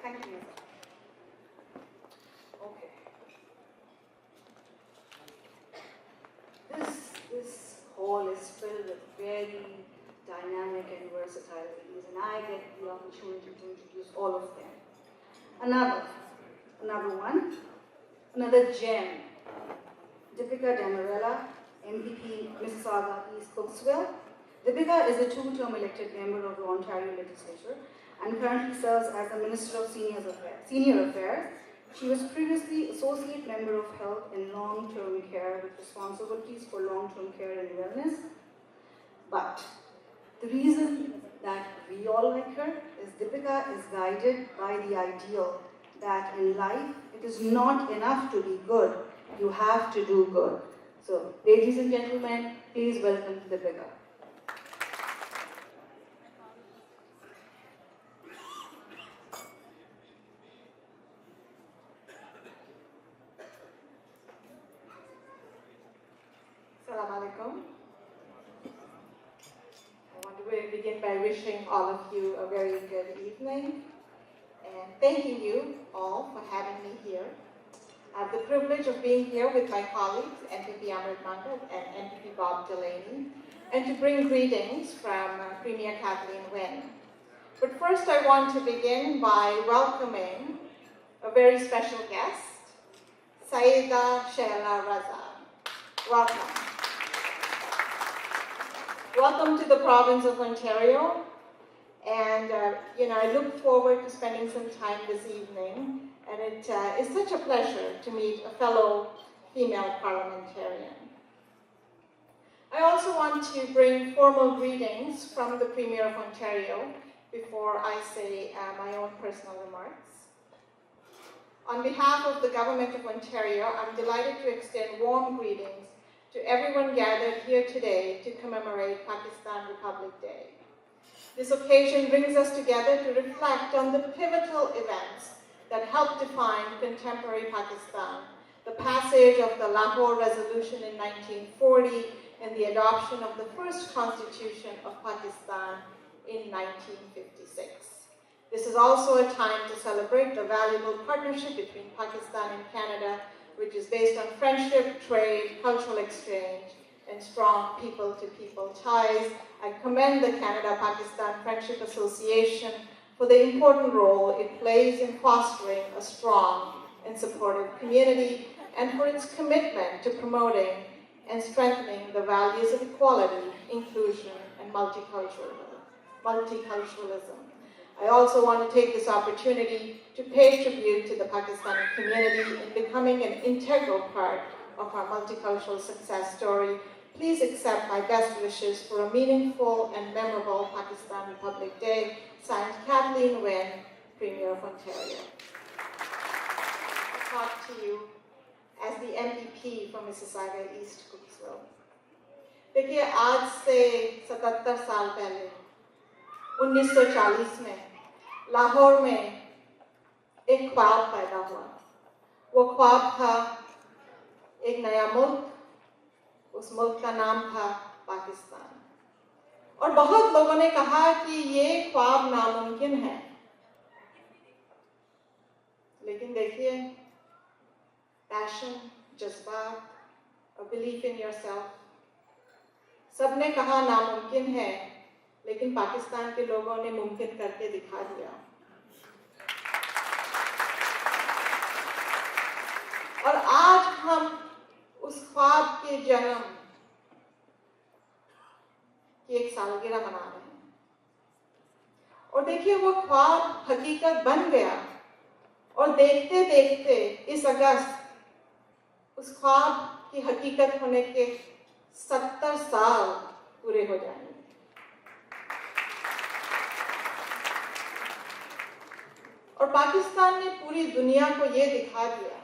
Thank you. Okay. This hall is filled with very dynamic and versatile ladies, and I get the opportunity to introduce all of them. Another gem, Deepika Damarella, MPP Mississauga East Cooksville. Deepika is a 2-term elected member of the Ontario Legislature and currently serves as the Minister of Senior Affairs. She was previously Associate Member of Health and Long-Term Care with responsibilities for long-term care and wellness. But the reason that we all like her is Deepika is guided by the ideal that in life it is not enough to be good, you have to do good. So, ladies and gentlemen, please welcome Deepika. alaikum. I want to begin by wishing all of you a very good evening and thanking you all for having me here. I have the privilege of being here with my colleagues, NPP Amrit Mangat and NPP Bob Delaney, and to bring greetings from Premier Kathleen Wynne. But first I want to begin by welcoming a very special guest, Saida Sheila Raza. Welcome. Welcome to the province of Ontario, and I look forward to spending some time this evening, and it is such a pleasure to meet a fellow female parliamentarian. I also want to bring formal greetings from the Premier of Ontario before I say my own personal remarks. On behalf of the Government of Ontario, I'm delighted to extend warm greetings to everyone gathered here today to commemorate Pakistan Republic Day. This occasion brings us together to reflect on the pivotal events that helped define contemporary Pakistan, the passage of the Lahore Resolution in 1940 and the adoption of the first constitution of Pakistan in 1956. This is also a time to celebrate the valuable partnership between Pakistan and Canada, which is based on friendship, trade, cultural exchange, and strong people-to-people ties. I commend the Canada-Pakistan Friendship Association for the important role it plays in fostering a strong and supportive community and for its commitment to promoting and strengthening the values of equality, inclusion, and multiculturalism. I also want to take this opportunity to pay tribute to the Pakistani community in becoming an integral part of our multicultural success story. Please accept my best wishes for a meaningful and memorable Pakistan Republic Day. Signed, Kathleen Wynne, Premier of Ontario. I talk to you as the MPP from Mississauga East Cooksville. देखिए आज से 77 साल पहले 1940 में लाहौर में एक ख्वाब पैदा हुआ। वो ख्वाब था एक नया मुल्क, उस मुल्क का नाम था पाकिस्तान। और बहुत लोगों ने कहा कि ये ख्वाब नामुमकिन है, लेकिन देखिए पैशन, जज्बात, a belief in yourself, सबने कहा नामुमकिन है, लेकिन पाकिस्तान के लोगों ने मुमकिन करके दिखा दिया। और आज हम उस ख्वाब के जन्म की एक सालगिरह मना रहे हैं। और देखिए वो ख्वाब हकीकत बन गया और देखते देखते इस अगस्त उस ख्वाब की हकीकत होने के 70 साल पूरे हो जाएंगे। और पाकिस्तान ने पूरी दुनिया को ये दिखा दिया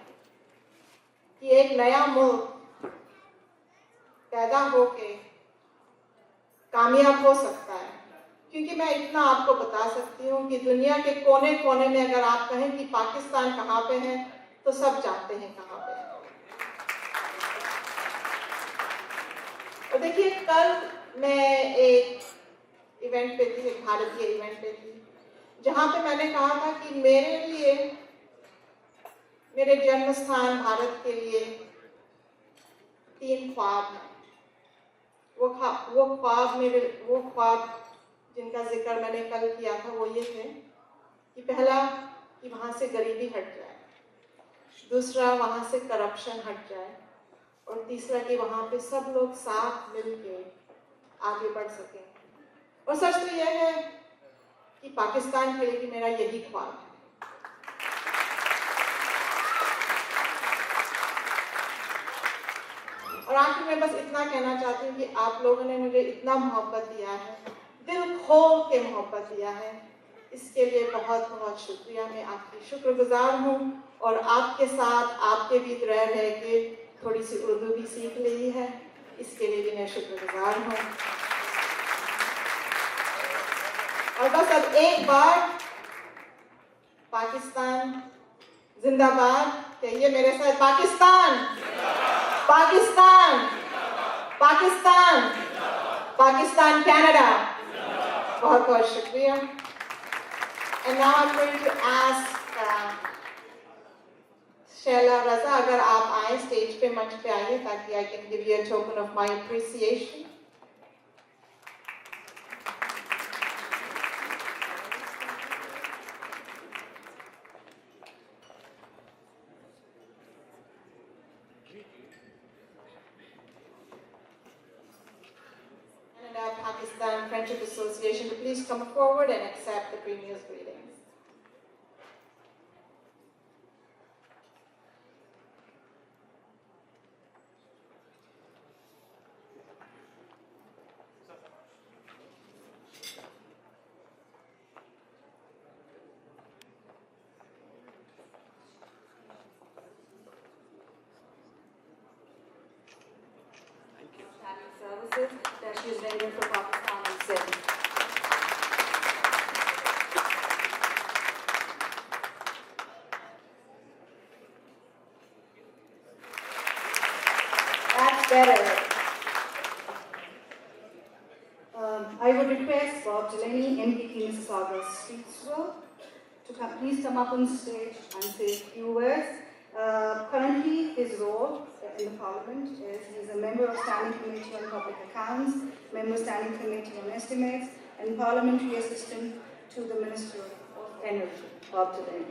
कि एक नया मुल्क पैदा होके कामयाब हो सकता है। क्योंकि मैं इतना आपको बता सकती हूँ कि दुनिया के कोने कोने में अगर आप कहें कि पाकिस्तान कहाँ पे है, तो सब जानते हैं कहाँ पे है। और देखिए कल मैं एक इवेंट पे थी, एक भारतीय इवेंट पे थी, जहाँ पे मैंने कहा था कि मेरे लिए, मेरे जन्म स्थान भारत के लिए 3 ख्वाब हैं। वो ख्वाब जिनका जिक्र मैंने कल किया था वो ये थे कि पहला कि वहाँ से गरीबी हट जाए, दूसरा वहाँ से करप्शन हट जाए, और तीसरा कि वहाँ पे सब लोग साथ मिल के आगे बढ़ सकें। और सच तो यह है कि पाकिस्तान के लिए मेरा यही ख्वाब है। और आखिर में बस इतना कहना चाहती हूँ कि आप लोगों ने मुझे इतना मोहब्बत दिया है, दिल खोल के मोहब्बत दिया है, इसके लिए बहुत बहुत शुक्रिया। मैं आपकी शुक्रगुजार हूँ और आपके साथ आपके बीच रह के थोड़ी सी उर्दू भी सीख ली है, इसके लिए भी मैं शुक्रगुजार हूँ। और बस अब एक बार पाकिस्तान जिंदाबाद कहिए मेरे साथ, Pakistan, Pakistan, Pakistan, Pakistan, Canada. बहुत बहुत शुक्रिया. And now I'm going to ask Shaila Raza, अगर आप आए स्टेज पे मंच पे आइए ताकि I can give you a token of my appreciation. Canada-Pakistan Friendship Association to please come forward and accept the Premier's greetings. Services that she is rendering for Pakistan and Sindh. That's better. I would request Bob Delaney, MPP Mississauga Streetsville, to please come up on stage and say a few words. Currently, his role in the Parliament is he's a member of Standing Committee on Public Accounts, member of Standing Committee on Estimates, and Parliamentary Assistant to the Minister of Energy. Bob Delaney.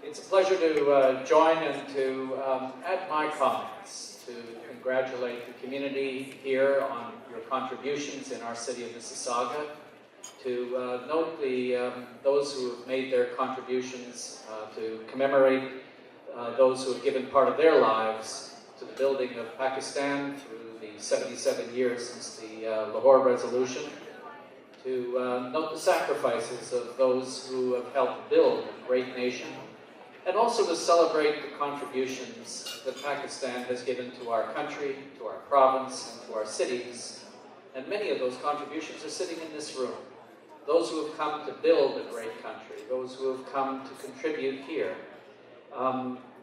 It's a pleasure to join and to add my comments to congratulate the community here on your contributions in our city of Mississauga, to note those who have made their contributions, to commemorate those who have given part of their lives to the building of Pakistan through the 77 years since the Lahore Resolution, to note the sacrifices of those who have helped build a great nation, and also to celebrate the contributions that Pakistan has given to our country, to our province, and to our cities. And many of those contributions are sitting in this room. Those who have come to build a great country, those who have come to contribute here.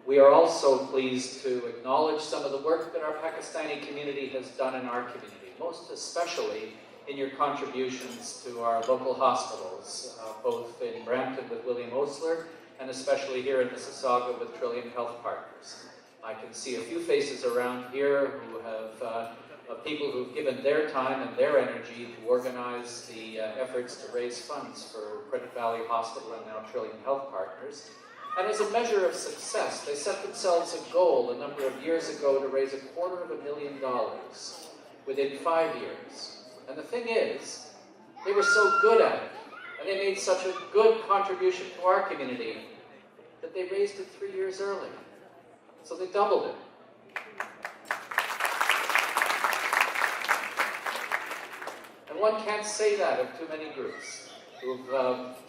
We are also pleased to acknowledge some of the work that our Pakistani community has done in our community, most especially in your contributions to our local hospitals, both in Brampton with William Osler, and especially here in Mississauga with Trillium Health Partners. I can see a few faces around here who have people who've given their time and their energy to organize the efforts to raise funds for Credit Valley Hospital and now Trillium Health Partners. And as a measure of success, they set themselves a goal a number of years ago to raise $250,000 within 5 years. And the thing is, they were so good at it, and they made such a good contribution to our community that they raised it 3 years early. So they doubled it. And one can't say that of too many groups who've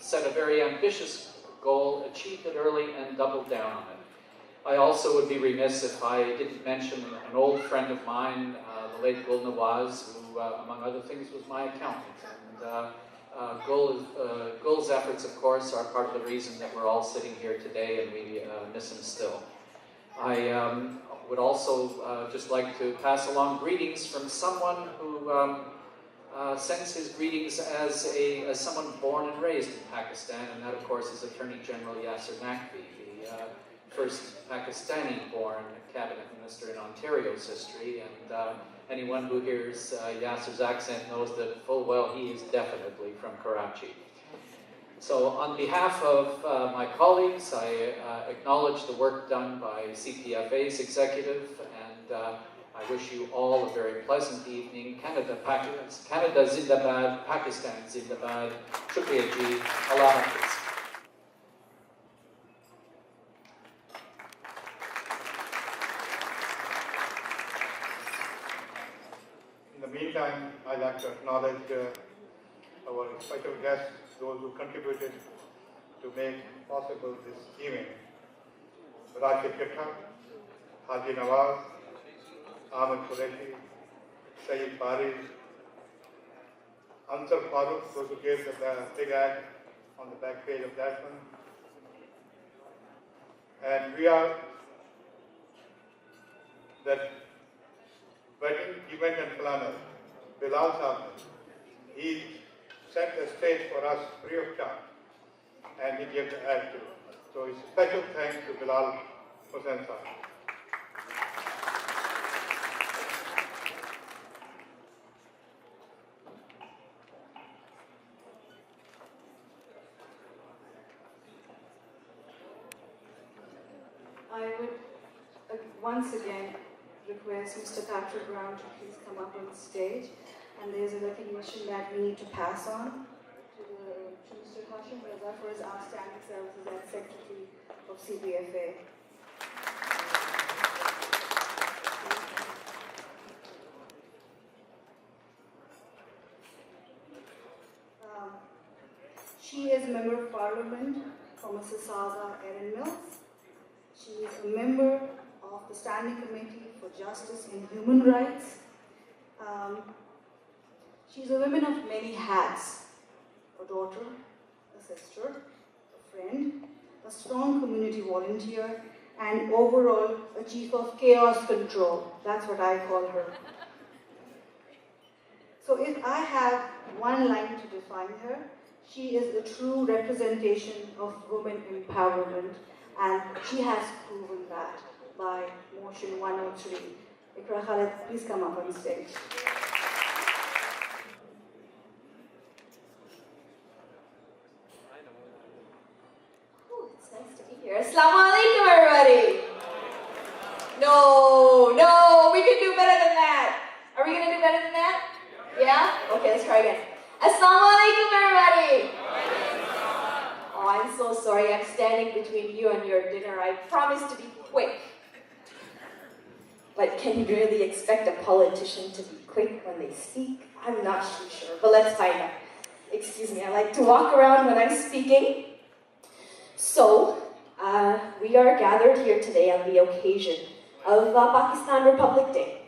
set a very ambitious goal, achieved it early, and doubled down on it. I also would be remiss if I didn't mention an old friend of mine, the late Gul Nawaz, who, among other things, was my accountant. And Gul's efforts, of course, are part of the reason that we're all sitting here today, and we miss him still. I would also just like to pass along greetings from someone who sends his greetings as someone born and raised in Pakistan, and that, of course, is Attorney General Yasir Naqvi, the first Pakistani-born cabinet minister in Ontario's history. And anyone who hears Yasir's accent knows that full well he is definitely from Karachi. So on behalf of my colleagues, I acknowledge the work done by CPFA's executive, and I wish you all a very pleasant evening. Canada Zindabad, Pakistan Zindabad. Shukriya ji. Allah Hafiz. In the meantime, I'd like to acknowledge our special guests, those who contributed to make possible this event. Rashid Kitta, Haji Nawaz, Ahmed Qureshi, Saeed Bari, Ansar Farooq, those who gave the big ad on the back page of that one. And we are that wedding event and planner, Bilal Sahib, he set the stage for us free of charge, and he gave the ad to. So a special thanks to Bilal Hussain Sahib. I would once again request Mr. Patrick Brown to please come up on stage. And there's a recognition that we need to pass on to Mr. Hashim Raza for his outstanding services as Secretary of CPFA. She is a Member of Parliament for Mississauga, Erin Mills. She is a member of the Standing Committee for Justice and Human Rights. She's a woman of many hats: a daughter, a sister, a friend, a strong community volunteer, and overall a chief of chaos control. That's what I call her. So if I have one line to define her, she is a true representation of women empowerment, and she has proven that by Motion 103. Ikra Khalid, please come up on stage. It's nice to be here. Assalamu alaikum, everybody. No, we can do better than that. Are we going to do better than that? Yeah? Okay, let's try again. Assalamu alaikum, everybody. Oh, I'm so sorry. I'm standing between you and your dinner. I promise to be quick. But can you really expect a politician to be quick when they speak? I'm not too sure, but let's find out. Excuse me, I like to walk around when I'm speaking. So, we are gathered here today on the occasion of Pakistan Republic Day,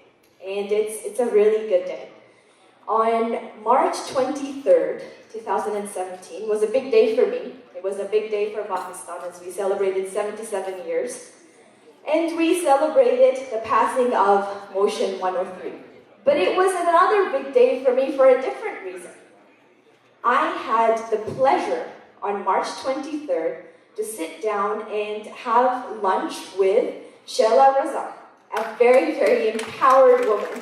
and it's a really good day. On March 23rd, 2017 was a big day for me. It was a big day for Pakistan as we celebrated 77 years. And we celebrated the passing of Motion 103. But it was another big day for me for a different reason. I had the pleasure on March 23rd to sit down and have lunch with Sheila Razak, a very, very empowered woman.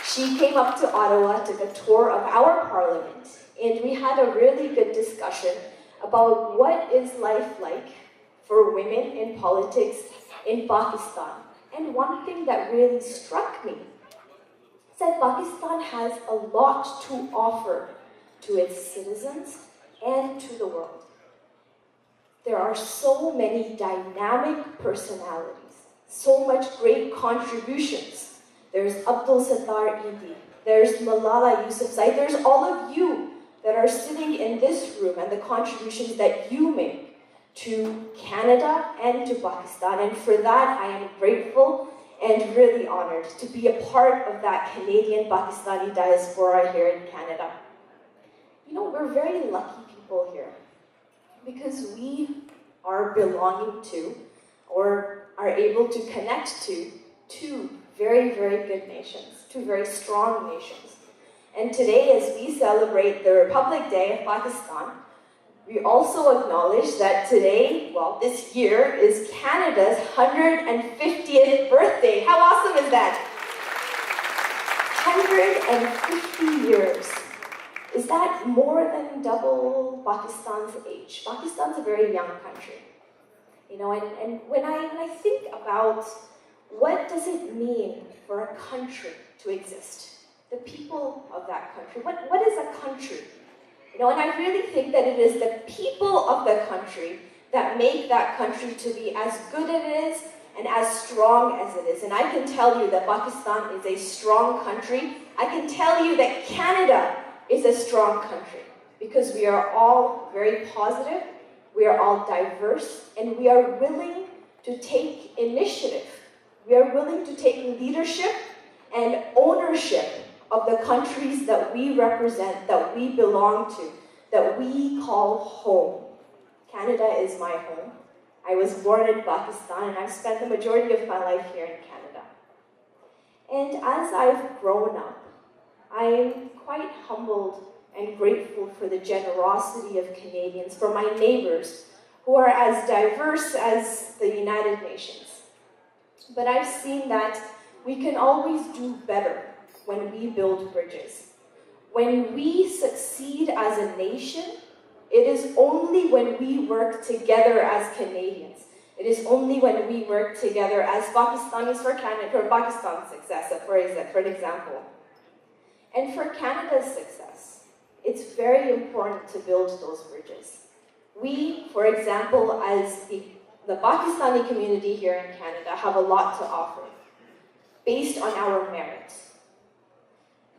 She came up to Ottawa, took a tour of our parliament, and we had a really good discussion about what is life like for women in politics in Pakistan. And one thing that really struck me is that Pakistan has a lot to offer to its citizens and to the world. There are so many dynamic personalities, so much great contributions. There's Abdul Sattar Idi, there's Malala Yousafzai, there's all of you that are sitting in this room and the contributions that you make to Canada and to Pakistan. And for that, I am grateful and really honored to be a part of that Canadian-Pakistani diaspora here in Canada. You know, we're very lucky people here because we are belonging to or are able to connect to two very, very good nations, two very strong nations. And today, as we celebrate the Republic Day of Pakistan, we also acknowledge that today, well, this year, is Canada's 150th birthday. How awesome is that? 150 years. Is that more than double Pakistan's age? Pakistan's a very young country. You know, and when I think about what does it mean for a country to exist, the people of that country, what is a country? You know, and I really think that it is the people of the country that make that country to be as good as it is and as strong as it is. And I can tell you that Pakistan is a strong country. I can tell you that Canada is a strong country because we are all very positive, we are all diverse, and we are willing to take initiative. We are willing to take leadership and ownership of the countries that we represent, that we belong to, that we call home. Canada is my home. I was born in Pakistan and I've spent the majority of my life here in Canada. And as I've grown up, I am quite humbled and grateful for the generosity of Canadians, for my neighbors who are as diverse as the United Nations. But I've seen that we can always do better when we build bridges. When we succeed as a nation, it is only when we work together as Canadians. It is only when we work together as Pakistanis for Canada, for Pakistan's success, for an example. And for Canada's success, it's very important to build those bridges. We, for example, as the Pakistani community here in Canada, have a lot to offer, based on our merit.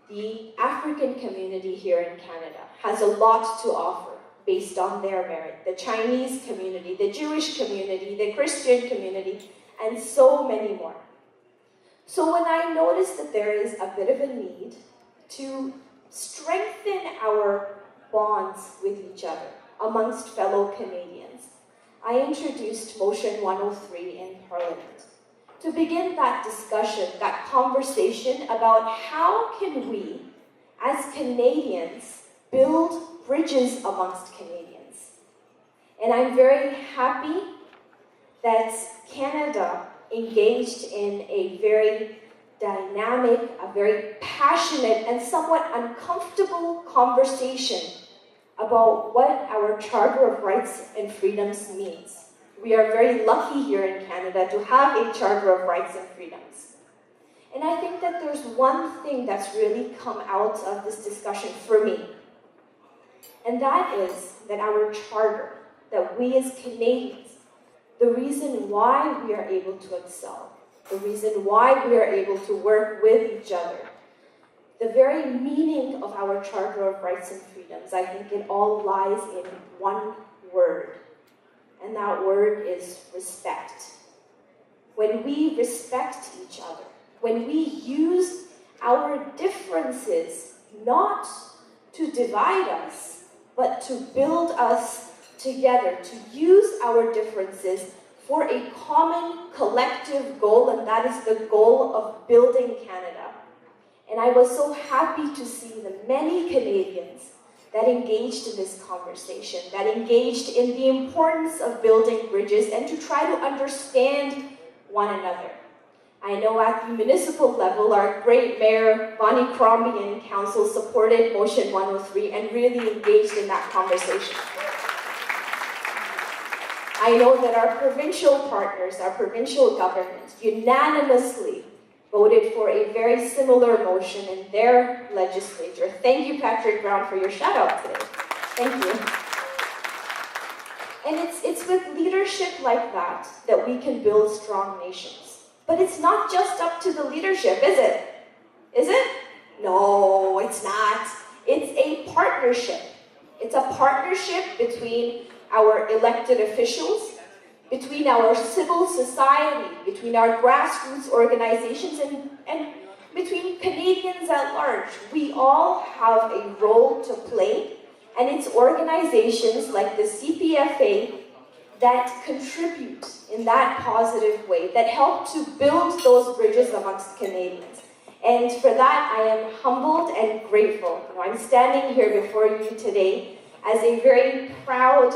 The African community here in Canada has a lot to offer, based on their merit. The Chinese community, the Jewish community, the Christian community, and so many more. So when I noticed that there is a bit of a need to strengthen our bonds with each other amongst fellow Canadians, I introduced Motion 103 in Parliament to begin that discussion, that conversation about how can we, as Canadians, build bridges amongst Canadians. And I'm very happy that Canada engaged in a very dynamic, a very passionate, and somewhat uncomfortable conversation about what our Charter of Rights and Freedoms means. We are very lucky here in Canada to have a Charter of Rights and Freedoms. And I think that there's one thing that's really come out of this discussion for me. And that is that our charter, that we as Canadians, the reason why we are able to excel, the reason why we are able to work with each other, the very meaning of our Charter of Rights and Freedoms, I think it all lies in one word. And that word is respect. When we respect each other, when we use our differences not to divide us, but to build us together, to use our differences for a common collective goal, and that is the goal of building Canada. And I was so happy to see the many Canadians that engaged in this conversation, that engaged in the importance of building bridges and to try to understand one another. I know at the municipal level, our great Mayor, Bonnie Crombie and Council supported Motion 103 and really engaged in that conversation. I know that our provincial partners, our provincial governments, unanimously voted for a very similar motion in their legislature. Thank you, Patrick Brown, for your shout out today. Thank you. And it's with leadership like that that we can build strong nations. But it's not just up to the leadership, is it? Is it? No, it's not. It's a partnership. It's a partnership between our elected officials, between our civil society, between our grassroots organizations, and between Canadians at large. We all have a role to play, and it's organizations like the CPFA that contribute in that positive way, that help to build those bridges amongst Canadians. And for that, I am humbled and grateful. I'm standing here before you today as a very proud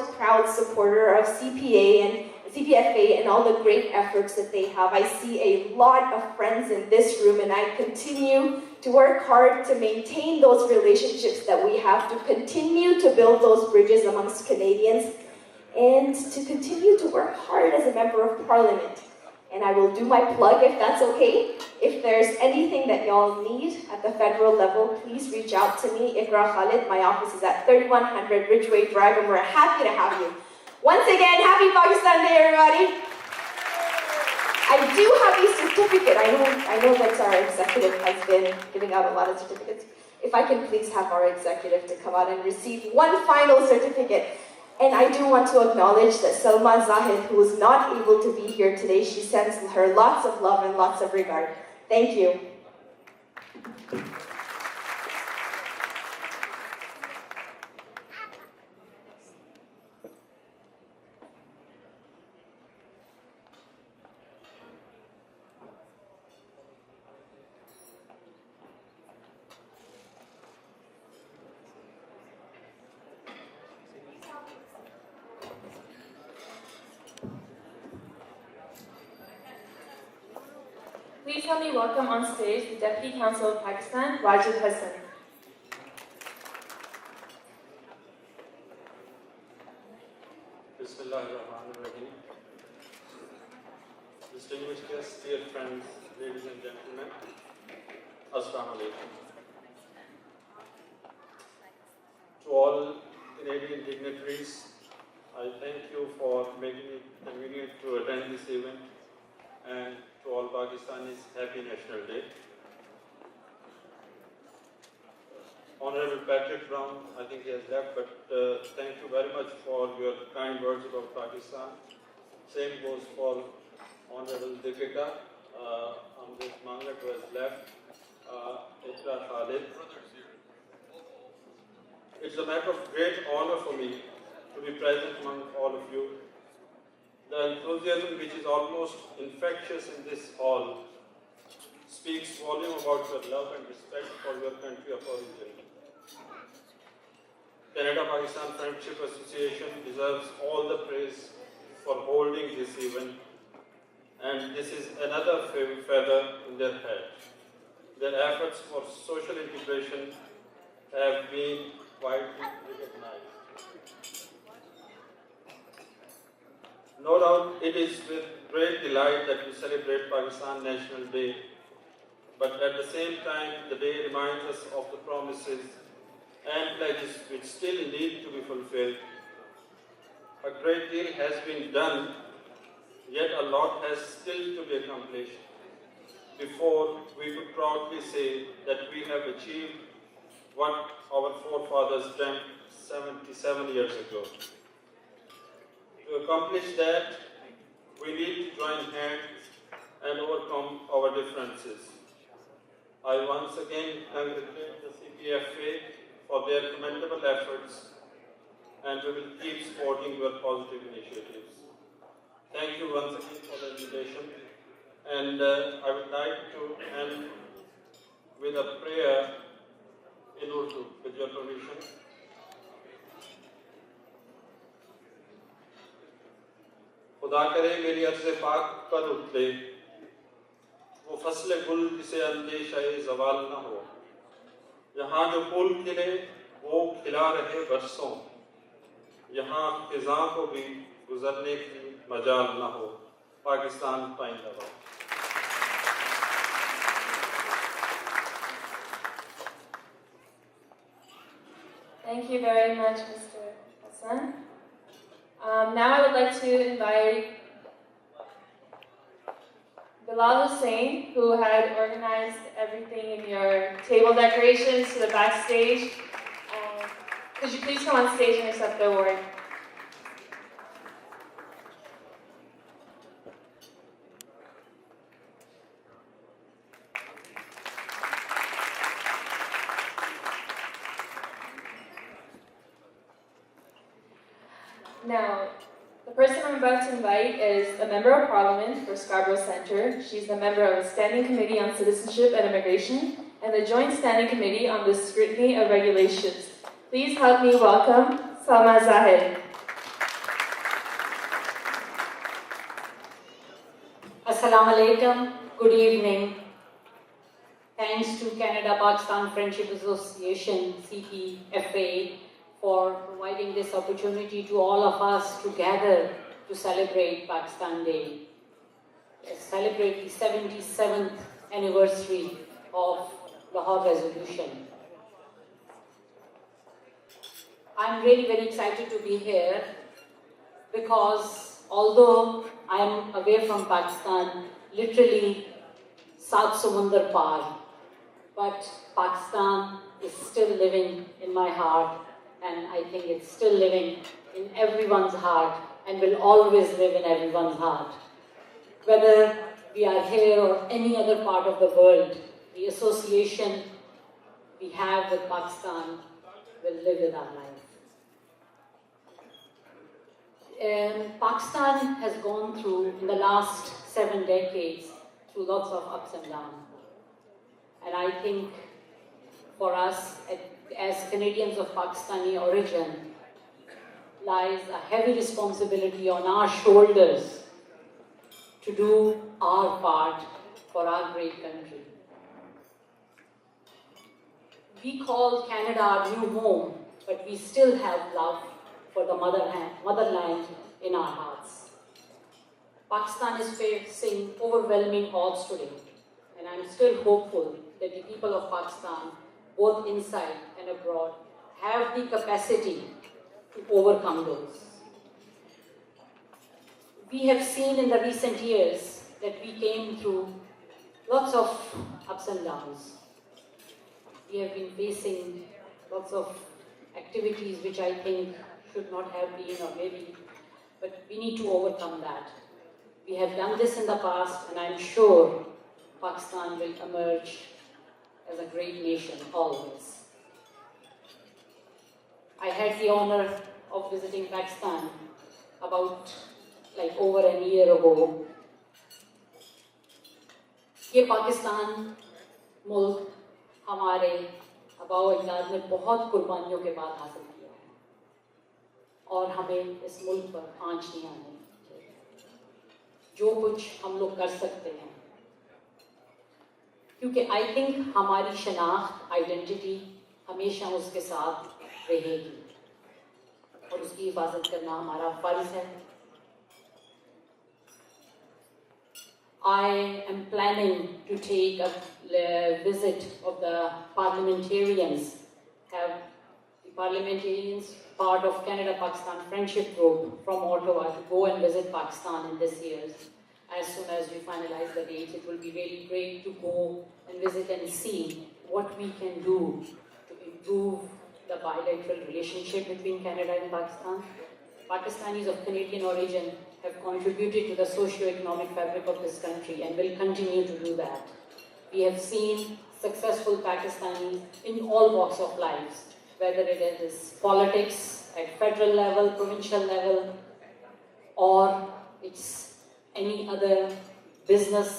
supporter of CPFA and all the great efforts that they have. I see a lot of friends in this room, and I continue to work hard to maintain those relationships that we have, to continue to build those bridges amongst Canadians, and to continue to work hard as a member of Parliament. And I will do my plug if that's okay. If there's anything that y'all need at the federal level, please reach out to me, Iqra Khalid. My office is at 3100 Ridgeway Drive, and we're happy to have you. Once again, happy Pakistan Day, everybody. I do have a certificate. I know that our executive has been giving out a lot of certificates. If I can please have our executive to come out and receive one final certificate. And I do want to acknowledge that Salma Zahid, who is not able to be here today, she sends her lots of love and lots of regard. Thank you. please help me welcome on stage the Deputy Council of Pakistan, Wajid Hassan. Bismillahirrahmanirrahim. Distinguished guests, dear friends, ladies and gentlemen, Assalamu alaikum. To all Canadian dignitaries, I thank you for making it convenient to attend this event, and to all Pakistanis, Happy National Day. Honorable Patrick Brown, I think he has left, but thank you very much for your kind words about Pakistan. Same goes for Honorable Deepika, Amrit Mangat, who has left, Ikra Khalid. It's a matter of great honor for me to be present among all of you. The enthusiasm which is almost infectious in this hall speaks volume about your love and respect for your country of origin. Canada-Pakistan Friendship Association deserves all the praise for holding this event, and this is another feather in their hat. Their efforts for social integration have been widely recognized. No doubt it is with great delight that we celebrate Pakistan National Day, but at the same time the day reminds us of the promises and pledges which still need to be fulfilled. A great deal has been done, yet a lot has still to be accomplished before we could proudly say that we have achieved what our forefathers dreamt 77 years ago. To accomplish that, we need to join hands and overcome our differences. I once again congratulate the CPFA for their commendable efforts, and we will keep supporting your positive initiatives. Thank you once again for the invitation, and I would like to end with a prayer in Urdu, with your permission. खुदा करे मेरी अर्ज़ पाक पर उतरे वो फसल गुल जिसे अंदेशाए ज़वाल न हो यहाँ जो फूल खिले वो खिला रहे बरसों यहाँ ख़िज़ां को भी गुजरने की मजाल न हो Pakistan पाइंदाबाद। Thank you very much, Mr. Hassan. Now I would like to invite Bilal Hussain, who had organized everything in your table decorations, to the backstage. Could you please come on stage and accept the award? Now, the person I'm about to invite is a member of Parliament for Scarborough Centre. She's a member of the Standing Committee on Citizenship and Immigration and the Joint Standing Committee on the Scrutiny of Regulations. Please help me welcome Salma Zahid. Assalamu alaikum. Good evening. Thanks to Canada-Pakistan Friendship Association, CPFA, for providing this opportunity to all of us to gather to celebrate Pakistan Day. Celebrate the 77th anniversary of Lahore Resolution. I'm really very excited to be here because although I'm away from Pakistan, literally Saat Samundar Par, but Pakistan is still living in my heart, and I think it's still living in everyone's heart and will always live in everyone's heart. Whether we are here or any other part of the world, the association we have with Pakistan will live in our life. Pakistan has gone through, in the last 7 decades, through lots of ups and downs. And I think for us, as Canadians of Pakistani origin, lies a heavy responsibility on our shoulders to do our part for our great country. We call Canada our new home, but we still have love for the motherland in our hearts. Pakistan is facing overwhelming odds today, and I'm still hopeful that the people of Pakistan, both inside and abroad, have the capacity to overcome those. We have seen in the recent years that we came through lots of ups and downs. We have been facing lots of activities which I think should not have been, or maybe, but we need to overcome that. We have done this in the past, and I'm sure Pakistan will emerge as a great nation always. I had the honor of visiting Pakistan about over a year ago. ये पाकिस्तान मुल्क हमारे आबाओ अजदाद ने बहुत कुर्बानियों के बाद हासिल किया है, और हमें इस मुल्क पर आंच नहीं आनी चाहिए। जो कुछ हम लोग कर सकते हैं, क्योंकि आई थिंक हमारी शनाख्त, आइडेंटिटी हमेशा उसके साथ रहेगी, और उसकी हिफाजत करना हमारा फर्ज है। I am planning to take a visit of the parliamentarians, have the parliamentarians, part of Canada-Pakistan Friendship Group from Ottawa, to go and visit Pakistan in this year. As soon as we finalize the dates, it will be really great to go and visit and see what we can do to improve the bilateral relationship between Canada and Pakistan. Pakistanis of Canadian origin have contributed to the socio-economic fabric of this country and will continue to do that. We have seen successful Pakistanis in all walks of life, whether it is politics at federal level, provincial level, or it's any other business,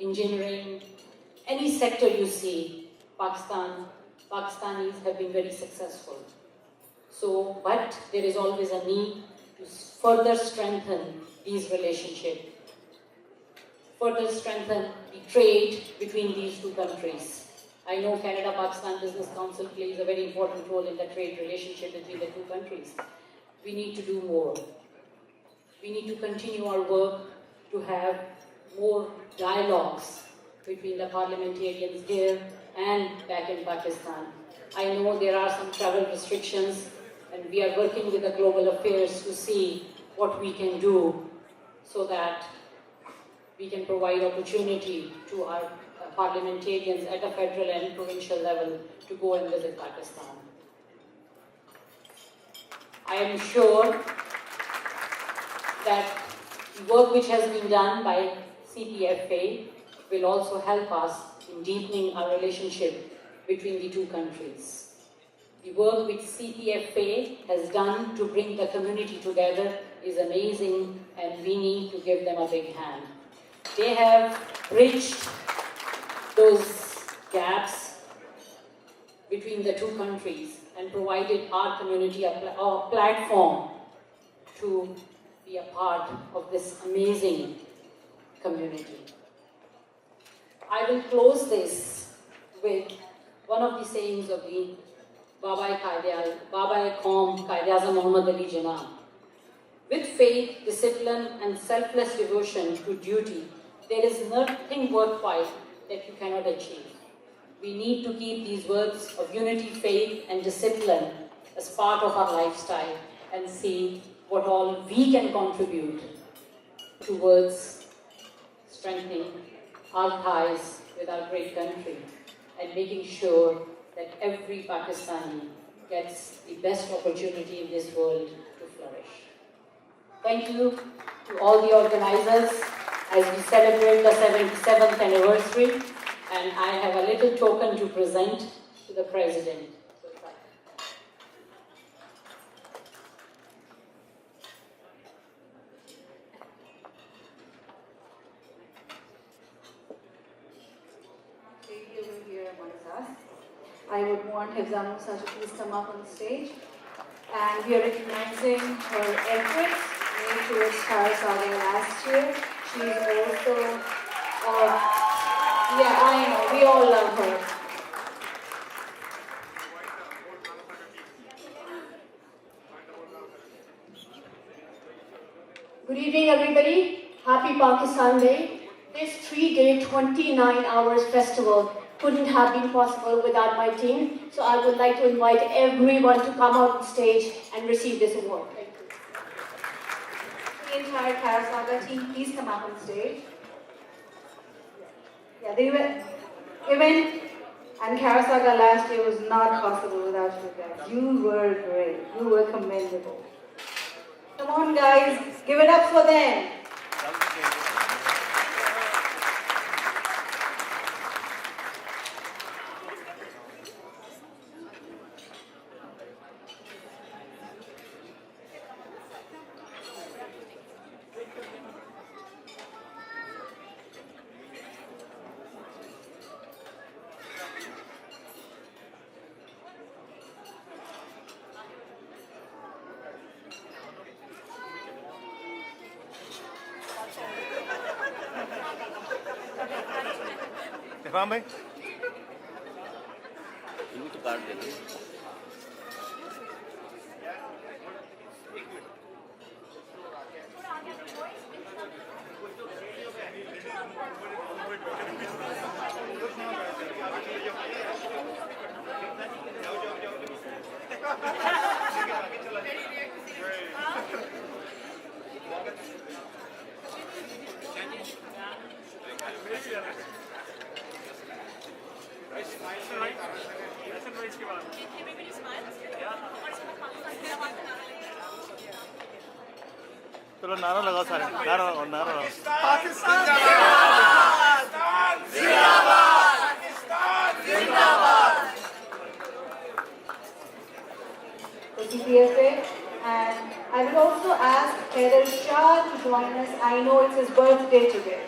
engineering, any sector you see, Pakistanis have been very successful. So, but there is always a need to further strengthen these relationships, further strengthen the trade between these two countries. I know Canada-Pakistan Business Council plays a very important role in the trade relationship between the two countries. We need to do more. We need to continue our work to have more dialogues between the parliamentarians here and back in Pakistan. I know there are some travel restrictions, and we are working with the Global Affairs to see what we can do so that we can provide opportunity to our parliamentarians at a federal and provincial level to go and visit Pakistan. I am sure that the work which has been done by CPFA will also help us in deepening our relationship between the two countries. The work which CPFA has done to bring the community together is amazing, and we need to give them a big hand. They have bridged those gaps between the two countries and provided our community a platform to be a part of this amazing community. I will close this with one of the sayings of the Baba-e-Qaum, Qaid-e-Azam Muhammad Ali Jinnah. With faith, discipline, and selfless devotion to duty, there is nothing worthwhile that you cannot achieve. We need to keep these words of unity, faith, and discipline as part of our lifestyle and see what all we can contribute towards strengthening our ties with our great country and making sure that every Pakistani gets the best opportunity in this world to flourish. Thank you to all the organizers as we celebrate the 77th anniversary, and I have a little token to present to the President. I would want Hifza Musa to please come up on stage. And we are recognizing her efforts made towards Paris last year. She is also Yeah, I know, we all love her. Good evening, everybody. Happy Pakistan Day. This 3-day, 29 hours festival couldn't have been possible without my team. So I would like to invite everyone to come out on stage and receive this award. Thank you. The entire Karasaga team, please come up on stage. Yeah, the event and Karasaga last year was not possible without you guys. You were great. You were commendable. Come on, guys, give it up for them. Irfan भाई इनको तो काट देना चलो नारा लगाओ सारे नारा लगाओ पाकिस्तान जिंदाबाद पाकिस्तान जिंदाबाद The CPFA, and I will also ask Heather Shah to join us. I know it's his birthday today.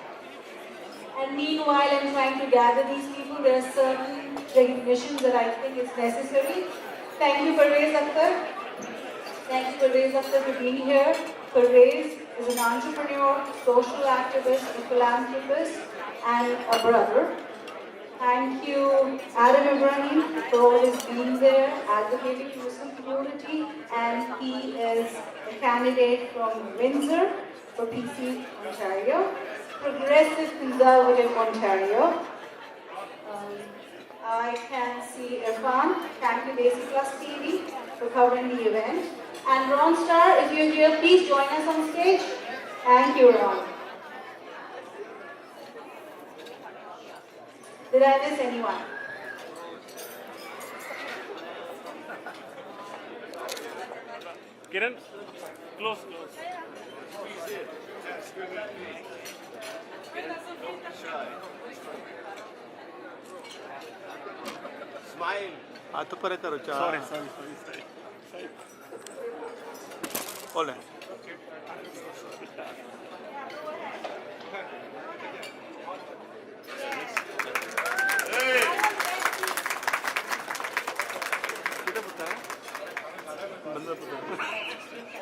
And meanwhile, I'm trying to gather these people. There are certain recognitions that I think is necessary. Thank you, Parvez Akhtar. Thank you, Parvez Akhtar, for being here. Parvez is an entrepreneur, social activist, a philanthropist, and a brother. Thank you, Adam Ibrahim, for always being there, advocating for the Muslim community, and he is a candidate from Windsor for PC Ontario, Progressive Conservative Ontario. I can see Irfan, thank you Desi Plus TV for covering the event. And Ron Star, if you're here, please join us on stage. Thank you, Ron. Did I miss anyone? Kiran, close. Smile. हाथ ऊपर करो sorry. बोले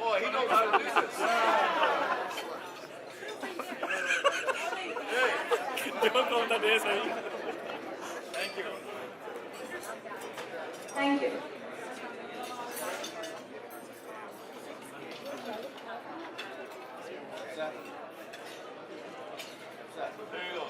Oh, he knows how to do this. Joke of the day, Sahi. Thank you. Thank you. There you go.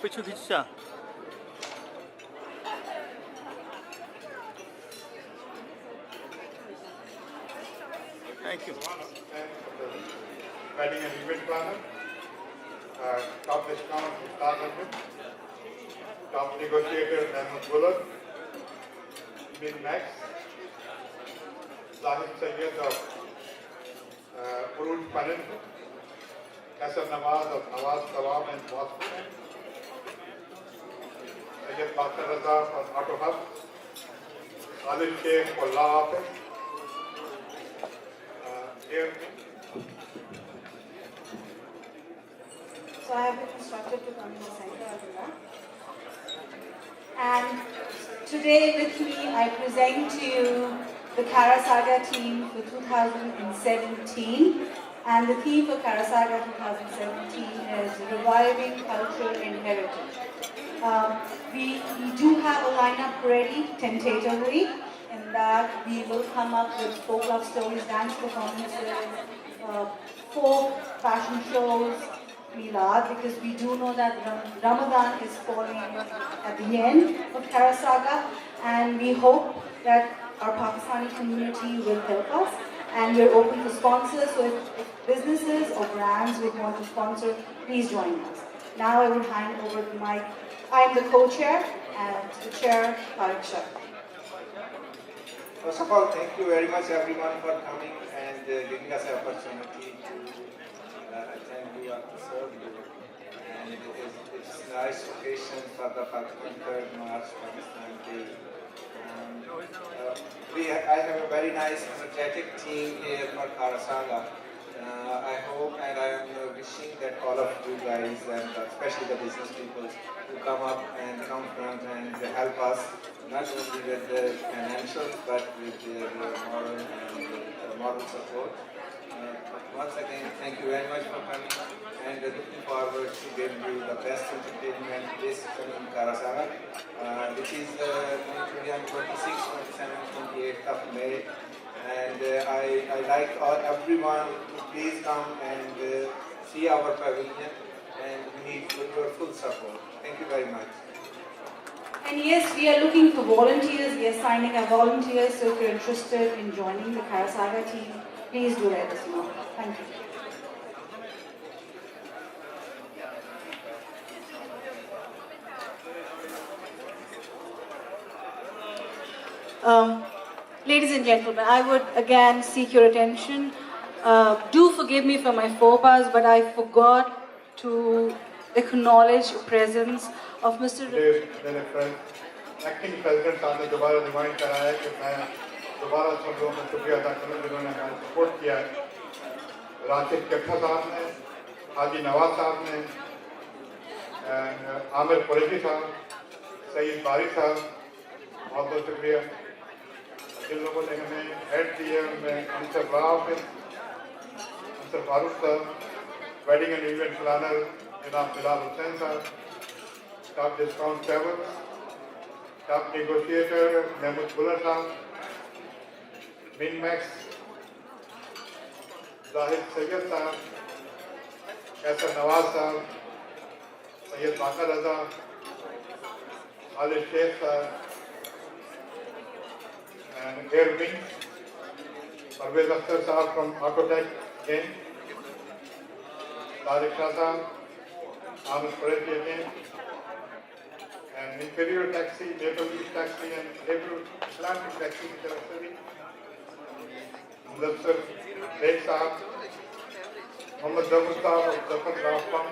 पीछे खींचा Thank you. Wedding and event planner, top discount Star Husband, top negotiator Mehmood Buller, Big Max, Zahid Sayyed of Uruj Panel, कैसर नवाज और नवाज सवाब and Vasco, Syed बाकर रजा और auto hub, Khalid Sheikh और ला office, So I have been instructed to come in the center of the law. And today with me, I present to you the Karasaga team for 2017. And the theme for Karasaga 2017 is Reviving Culture and Heritage. We do have a lineup ready, tentatively, in that we will come up with folk love stories, dance performances, folk fashion shows, Milad, because we do know that Ramadan is falling at the end of Karasaga, and we hope that our Pakistani community will help us, and we're open to sponsors, so if businesses or brands would want to sponsor, please join us. Now I will hand over the mic. I'm the co-chair and the chair, Tariq Shah. First of all, thank you very much everyone for coming and giving us the opportunity to attend you and to serve you. And it's a nice occasion for the 3rd March Pakistan Day. I have a very nice energetic team here for Karasaga. I hope and I am wishing that all of you guys and especially the business people who come up and come front and help us not only with the financial but with their moral and moral support. Once again, thank you very much for coming and looking forward to giving you the best entertainment this coming Karasaga, which is going to be on 26th, 27th, 28th of May. And I like everyone to please come and see our pavilion, and we need your full support. Thank you very much. And yes, we are looking for volunteers. We are signing up volunteers. So if you're interested in joining the Karasaga team, please do let us know. Thank you. Ladies and gentlemen, I would again seek your attention. Do forgive me for my faux pas, but I forgot to acknowledge the presence of Mr. Acting president साहब ने दोबारा remind कराया कि मैं दोबारा सब लोगों का शुक्रिया अदा करूँ जिन्होंने हमें सपोर्ट किया है। राशिद कट्ठा साहब ने, हाजी नवाज साहब ने, आमिर कुरैशी साहब, सईद बारी साहब, बहुत बहुत शुक्रिया। जिन लोगों ने हमें हेड दिया उनमें अंसर राव, अंसर फारूक साहब, वेडिंग एंड इवेंट प्लानर जनाब Bilal Hussain sahab, staff discount travel, staff negotiator Mahmood Buller sahab, minmax Zahid Syed sahab, Kaiser Nawaz साहब, सैयद बाकर रजा, खालिद शेख साहब, and Air Wings, Parvez Akhtar Saab from Autotech again, Tariq Shah Saab, Ahmed Qureshi again, and Imperial Taxi, Maple Leaf Taxi, and Maple Atlantic Taxi की तरफ से भी Mudassar bag साहब, मोहम्मद जफर साहब और Zafar राफम,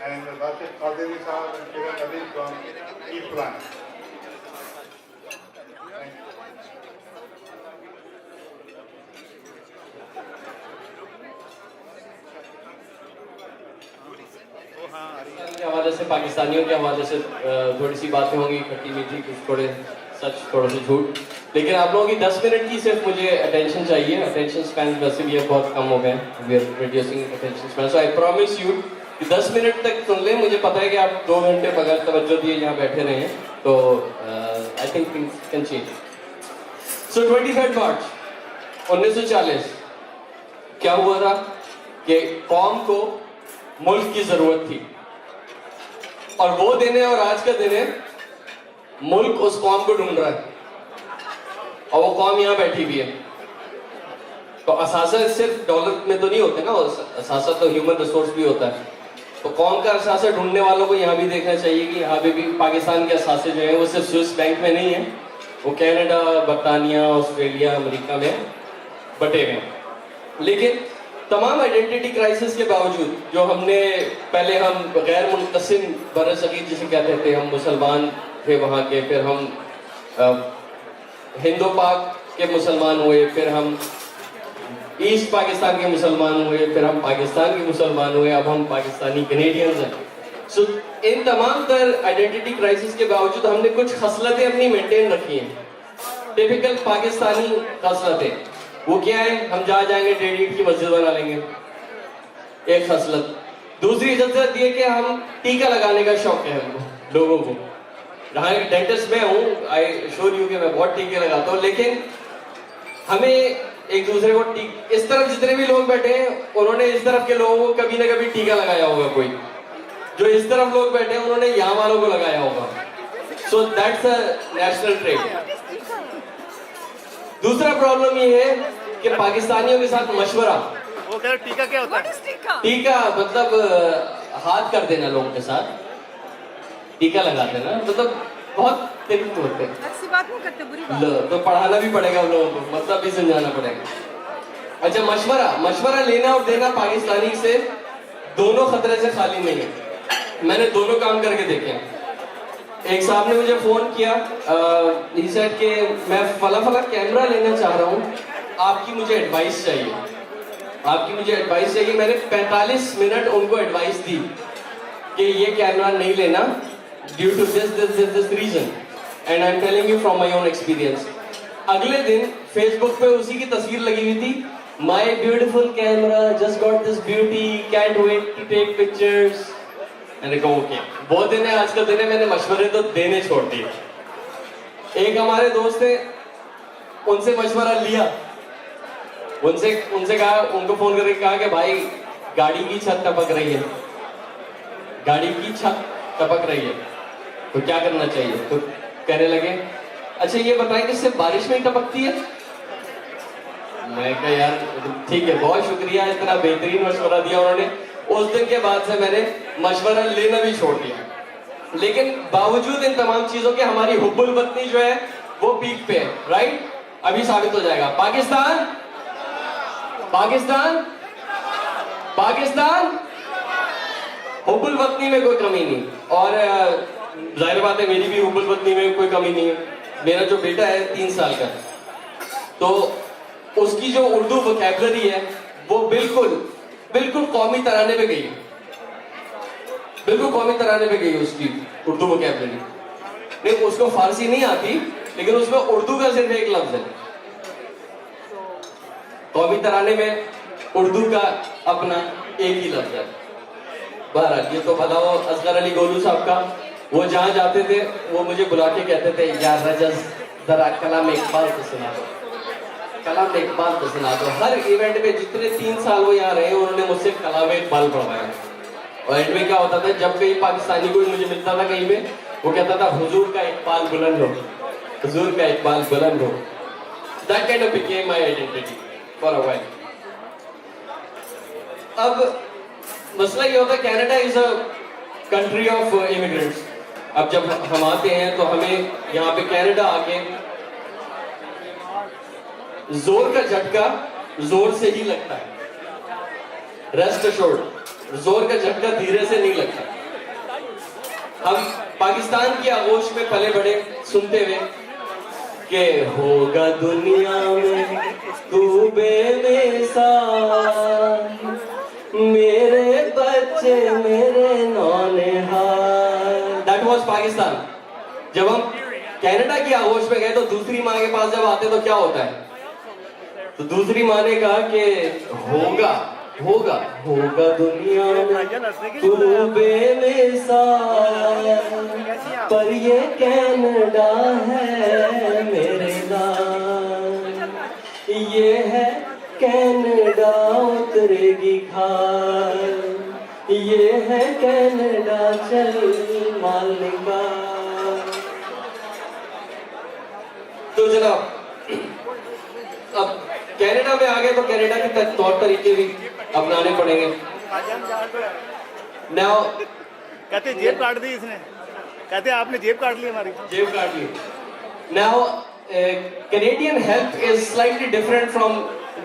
and Rashid Qadiri Saab and Kiran Ali from E-Plan. के हवाले से पाकिस्तानियों के हवाले से थोड़ी सी बातें होंगी, खट्टी मीठी, कुछ थोड़े सच, थोड़ा सा झूठ, लेकिन आप लोगों की 10 मिनट की सिर्फ मुझे अटेंशन चाहिए। अटेंशन स्पैन वैसे भी बहुत कम हो गए, we are reducing attention span, so I promise you कि 10 मिनट तक सुन लें। मुझे पता है कि आप 2 घंटे बगैर तवज्जो दिए यहाँ बैठे रहे हैं, तो I think things can change. So 23 March 1940 क्या हुआ था कि कौम को मुल्क की जरूरत थी, और वो दिन है और आज का दिन है, मुल्क उस कौम को ढूंढ रहा है और वो कौम यहाँ बैठी हुई है। तो असासा सिर्फ दौलत में तो नहीं होते ना, असासा तो ह्यूमन रिसोर्स भी होता है। तो कौम का असासा ढूंढने वालों को यहाँ भी देखना चाहिए कि यहाँ पे भी पाकिस्तान के असासे जो है वो सिर्फ स्विस बैंक में नहीं है, वो कनाडा, बरतानिया, ऑस्ट्रेलिया, अमेरिका में बटे हुए हैं। लेकिन तमाम आइडेंटिटी क्राइसिस के बावजूद जो हमने पहले हम गैर मुनक़सिम बरसगीर जिसे कहते थे, हम मुसलमान थे वहाँ के, फिर हम हिंदो पाक के मुसलमान हुए, फिर हम ईस्ट पाकिस्तान के मुसलमान हुए, फिर हम पाकिस्तान के मुसलमान हुए, अब हम पाकिस्तानी कैनेडियंस हैं। सो इन तमाम तर आइडेंटिटी क्राइसिस के बावजूद हमने कुछ खसलतें अपनी मेंटेन रखी हैं, टिपिकल पाकिस्तानी खसलतें। वो क्या है? हम जहाँ जाएंगे 1.5 ईंट की मस्जिद बना लेंगे, एक खसलत। दूसरी खसलत ये कि हम टीका लगाने का शौक है हमको, लोगों को। रहा डेंटिस्ट में हूँ, आई श्योर यू कि मैं बहुत टीके लगाता हूँ, लेकिन हमें एक दूसरे को इस तरफ जितने भी लोग बैठे हैं उन्होंने इस तरफ के लोगों को कभी ना कभी टीका लगाया होगा। कोई जो इस तरफ लोग बैठे हैं उन्होंने यहाँ वालों को लगाया होगा। So that's a national trade. दूसरा प्रॉब्लम ये है कि पाकिस्तानियों के साथ मशवरा। वो कह रहे टीका क्या होता है? टीका मतलब हाथ कर देना, लोगों के साथ टीका लगा देना, मतलब बहुत तरीके होते हैं। ऐसी बात नहीं करते, बुरी बात। तो पढ़ाना भी पड़ेगा हम लोगों को, मतलब भी समझाना पड़ेगा। अच्छा, मशवरा लेना और देना पाकिस्तानी से दोनों खतरे से खाली नहीं है। मैंने दोनों काम करके देखे हैं। एक साहब ने मुझे फोन किया, he said कि मैं फला कैमरा लेना चाह रहा हूँ, आपकी मुझे एडवाइस चाहिए, आपकी मुझे एडवाइस चाहिए। मैंने 45 मिनट उनको एडवाइस दी कि ये कैमरा नहीं लेना due to this reason, and I am telling you from my own experience. अगले दिन फेसबुक पे उसी की तस्वीर लगी हुई थी, my beautiful camera, just got this beauty, can't wait to take pictures. मैंने कहा ओके, बहुत दिन है, आज का दिन है, मैंने मशवरे तो देने छोड़ दिए। एक हमारे दोस्त थे, उनसे मशवरा लिया, उनसे कहा, उनको फोन करके कहा कि भाई गाड़ी की छत टपक रही है, गाड़ी की छत टपक रही है, तो क्या करना चाहिए? तो कहने लगे अच्छा ये बताएं कि सिर्फ बारिश में ही टपकती है? मैं कहा यार ठीक है, बहुत शुक्रिया, इतना बेहतरीन मशवरा दिया उन्होंने। उस दिन के बाद से मैंने मशवरा लेना भी छोड़ दिया। लेकिन बावजूद इन तमाम चीजों के हमारी हुब्बुल वतनी जो है वो पीक पे है, राइट? अभी साबित हो जाएगा। पाकिस्तान पाकिस्तान पाकिस्तान हुब्बुल वतनी में कोई कमी नहीं, और जाहिर बात है मेरी भी हुब्बुल वतनी में कोई कमी नहीं है। मेरा जो बेटा है 3 साल का, तो उसकी जो उर्दू वोकैबुलरी है वो बिल्कुल कौमी तराने पे गई, बिल्कुल कौमी तराने पे गई उसकी उर्दू वोकैबुलरी। नहीं, उसको फारसी नहीं आती, लेकिन उसमें उर्दू का सिर्फ एक लफ्ज है। कौमी तराने में उर्दू का अपना एक ही लफ्ज है। बहरहाल ये तो भला हो असगर अली गोलू साहब का, वो जहाँ जाते थे वो मुझे बुला के कहते थे यार रजस जरा कलाम इकबाल तो सुना दो, कलाम इकबाल तो सुना दो। हर इवेंट में जितने 3 साल वो यहाँ रहे उन्होंने मुझसे कलाम इकबाल पढ़वाया। और एंड में क्या होता था, जब कहीं पाकिस्तानी कोई मुझे मिलता था कहीं पे, वो कहता था हुजूर का इकबाल बुलंद हो, हुजूर का इकबाल बुलंद हो। That kind of became my identity for a while. अब मसला ये होता है, Canada is a country of immigrants. अब जब हम आते हैं तो हमें यहाँ पे कनाडा आके जोर का झटका जोर से ही लगता है, रेस्ट एश्योर्ड, जोर का झटका धीरे से नहीं लगता। हम पाकिस्तान की आगोश में पले बड़े सुनते हुए कि होगा दुनिया में तू बेमिसाल, मेरे बच्चे मेरे नौनिहाल। That was Pakistan. जब हम कनाडा की आगोश में गए तो दूसरी माँ के पास जब आते तो क्या होता है, तो दूसरी माँ ने कहा कि होगा होगा होगा दुनिया में तू बेमिसाल, पर ये कनाडा है मेरे नाम, ये है कनाडा उतरेगी खाल, ये है कनाडा चल माल निकाल। तो जनाब अब कनाडा में आ गए तो कनाडा के तौर तरीके भी अपनाने पड़ेंगे। नाउ कहते जेब काट दी इसने, कहते आपने जेब काट ली, हमारी जेब काट ली। Now Canadian help is slightly different from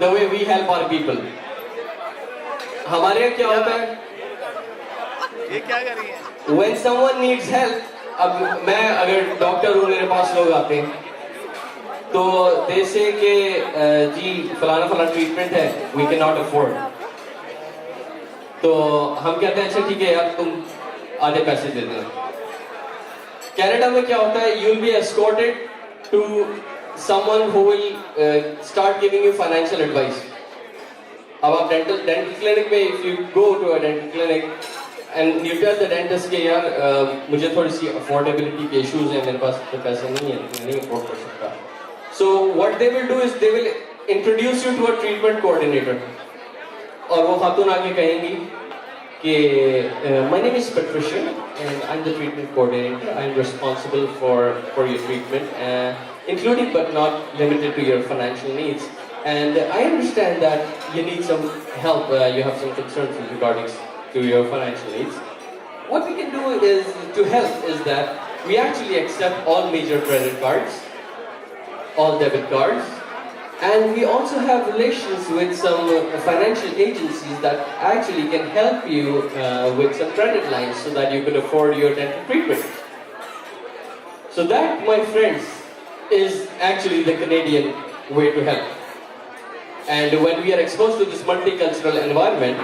the way we help our people. हमारे यहाँ क्या होता है? ये क्या कर रही है? When someone needs help, अब मैं अगर डॉक्टर हूँ, मेरे पास लोग आते हैं, तो they say कि जी फलाना फलाना ट्रीटमेंट है, we cannot afford. तो हम कहते हैं अच्छा ठीक है यार, तुम आधे पैसे दे देना. कनाडा में क्या होता है? You will be escorted to someone who will start giving you financial advice. अब आप dental clinic में, if you go to a dental clinic and you tell the dentist कि यार मुझे थोड़ी सी affordability के issues हैं, मेरे पास तो पैसे नहीं है, मैं नहीं afford कर सकता. So what they will do is they will introduce you to a treatment coordinator. और वो खातून आके कहेंगी कि my name is Patricia and I'm the treatment coordinator. I'm responsible for your treatment, including but not limited to your financial needs. And I understand that you need some help. You have some concerns regarding to your financial needs. What we can do is to help is that we actually accept all major credit cards, all debit cards. And we also have relations with some financial agencies that actually can help you with some credit lines so that you can afford your dental treatment. So that, my friends, is actually the Canadian way to help. And when we are exposed to this multicultural environment,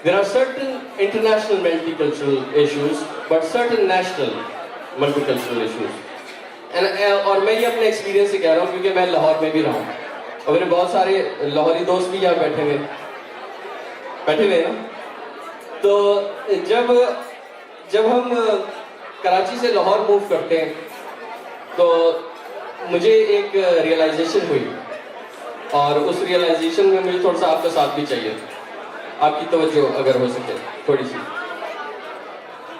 there are certain international multicultural issues, but certain national multicultural issues. और मैं ये अपने experience से कह रहा हूँ क्योंकि मैं लाहौर में भी रहा हूँ और मेरे बहुत सारे लाहौरी दोस्त भी यहाँ बैठे हुए हैं ना. तो जब हम कराची से लाहौर मूव करते हैं तो मुझे एक रियलाइजेशन हुई और उस रियलाइजेशन में मुझे थोड़ा सा आपका साथ भी चाहिए, आपकी तवज्जो अगर हो सके थोड़ी सी.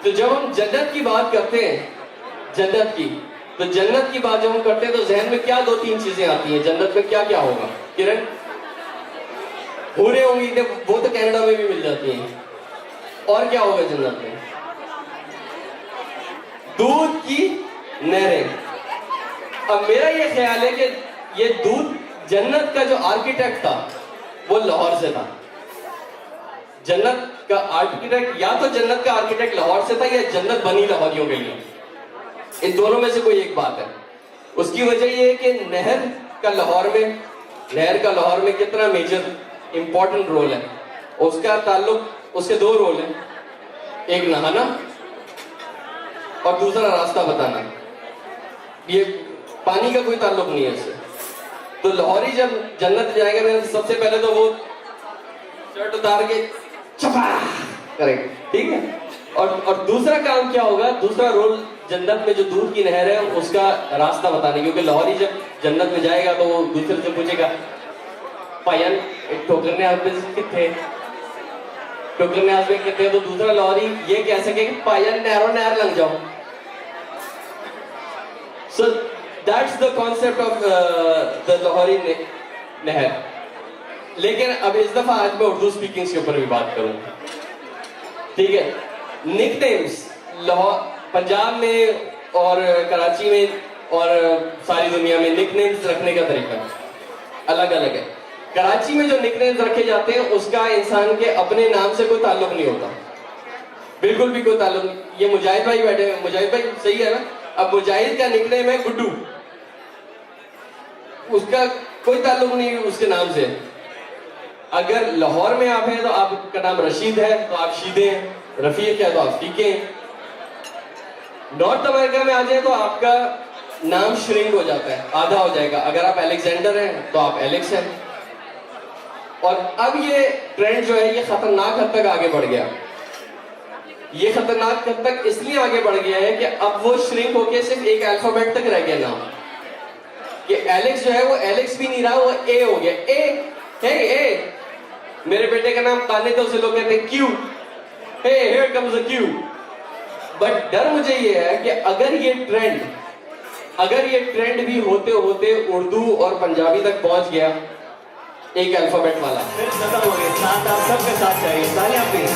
तो जब हम जन्नत की बात करते हैं, तो जन्नत की बात जब हम करते हैं तो जहन में क्या 2-3 चीजें आती हैं? जन्नत में क्या क्या होगा किरण? हूरें होंगी, वो तो कनाडा में भी मिल जाती हैं. और क्या होगा जन्नत में? दूध की नहरें. अब मेरा ये ख्याल है कि ये दूध, जन्नत का जो आर्किटेक्ट था वो लाहौर से था. जन्नत का आर्किटेक्ट, या तो जन्नत का आर्किटेक्ट लाहौर से था या जन्नत बनी लाहौरियों के लिए. इन दोनों में से कोई एक बात है. उसकी वजह ये है कि नहर का लाहौर में कितना मेजर इंपॉर्टेंट रोल है. उसका ताल्लुक, उसके 2 रोल हैं, एक नहाना और दूसरा रास्ता बताना. ये पानी का कोई ताल्लुक नहीं है इससे. तो लाहौरी जब जन्नत जाएगा ना, सबसे पहले तो वो शर्ट उतार के चपा करेंगे, ठीक है. और दूसरा काम क्या होगा? दूसरा रोल जन्नत में जो दूध की नहर है उसका रास्ता बताने, क्योंकि लाहौरी जब जन्नत में जाएगा तो वो दूसरे से पूछेगा पायन ठोकरने कितने, तो दूसरा लाहौरी ये कह सके कि पायन नहर लग जाओ. So that's the concept of the Lahori नहर. लेकिन अब इस दफा आज मैं उर्दू स्पीकिंग के ऊपर भी बात करूंगा, ठीक है. निकनेम्स पंजाब में और कराची में और सारी दुनिया में निकनेम्स रखने का तरीका अलग अलग है. कराची में जो निकनेम्स रखे जाते हैं उसका इंसान के अपने नाम से कोई ताल्लुक नहीं होता, बिल्कुल भी कोई ताल्लुक नहीं. ये मुजाहिद भाई बैठे हैं, मुजाहिद भाई सही है ना. अब मुजाहिद का निकनेम है गुड्डू, उसका कोई ताल्लुक नहीं उसके नाम से. अगर लाहौर में आप हैं तो आपका नाम रशीद है तो आप शीदे हैं, रफीक है तो आप फीके हैं. नॉर्थ अमेरिका में आ जाए तो आपका नाम श्रिंक हो जाता है, आधा हो जाएगा. अगर आप अलेक्जेंडर हैं तो आप एलेक्स हैं. और अब ये ट्रेंड जो है ये खतरनाक हद तक आगे बढ़ गया. ये खतरनाक हद तक इसलिए आगे बढ़ गया है कि अब वो श्रिंक होके सिर्फ एक अल्फाबेट तक रह गया नाम. कि एलेक्स जो है वो एलेक्स भी नहीं रहा, वो ए हो गया. ए मेरे बेटे का नाम ताने तो उसे लोग कहते हैं Q. Hey here comes the Q. But डर मुझे ये है कि अगर ये ट्रेंड भी होते होते उर्दू और पंजाबी तक पहुंच गया, एक अल्फाबेट वाला, फिर खत्म हो गया. साथ आप सबके साथ चाहिए, तालियां प्लीज.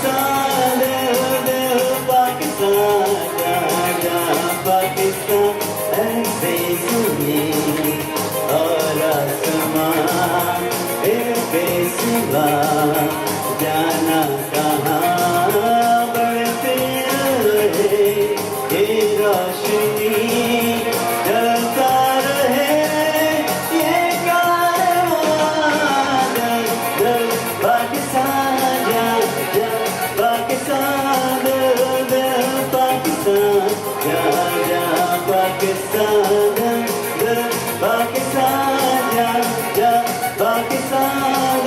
पाकिस्तान पाकिस्तान जा जा पाकिस्तान ऐसे सुनी और आसमां बेसिवा जाना कहाँ बढ़ते रहे ये रोशनी जलता रहे ये कारवां दर पाकिस्तान जा जा पाकिस्तान दर पाकिस्तान जा जा पाकिस्तान दर पाकिस्तान जा जा पाकिस्तान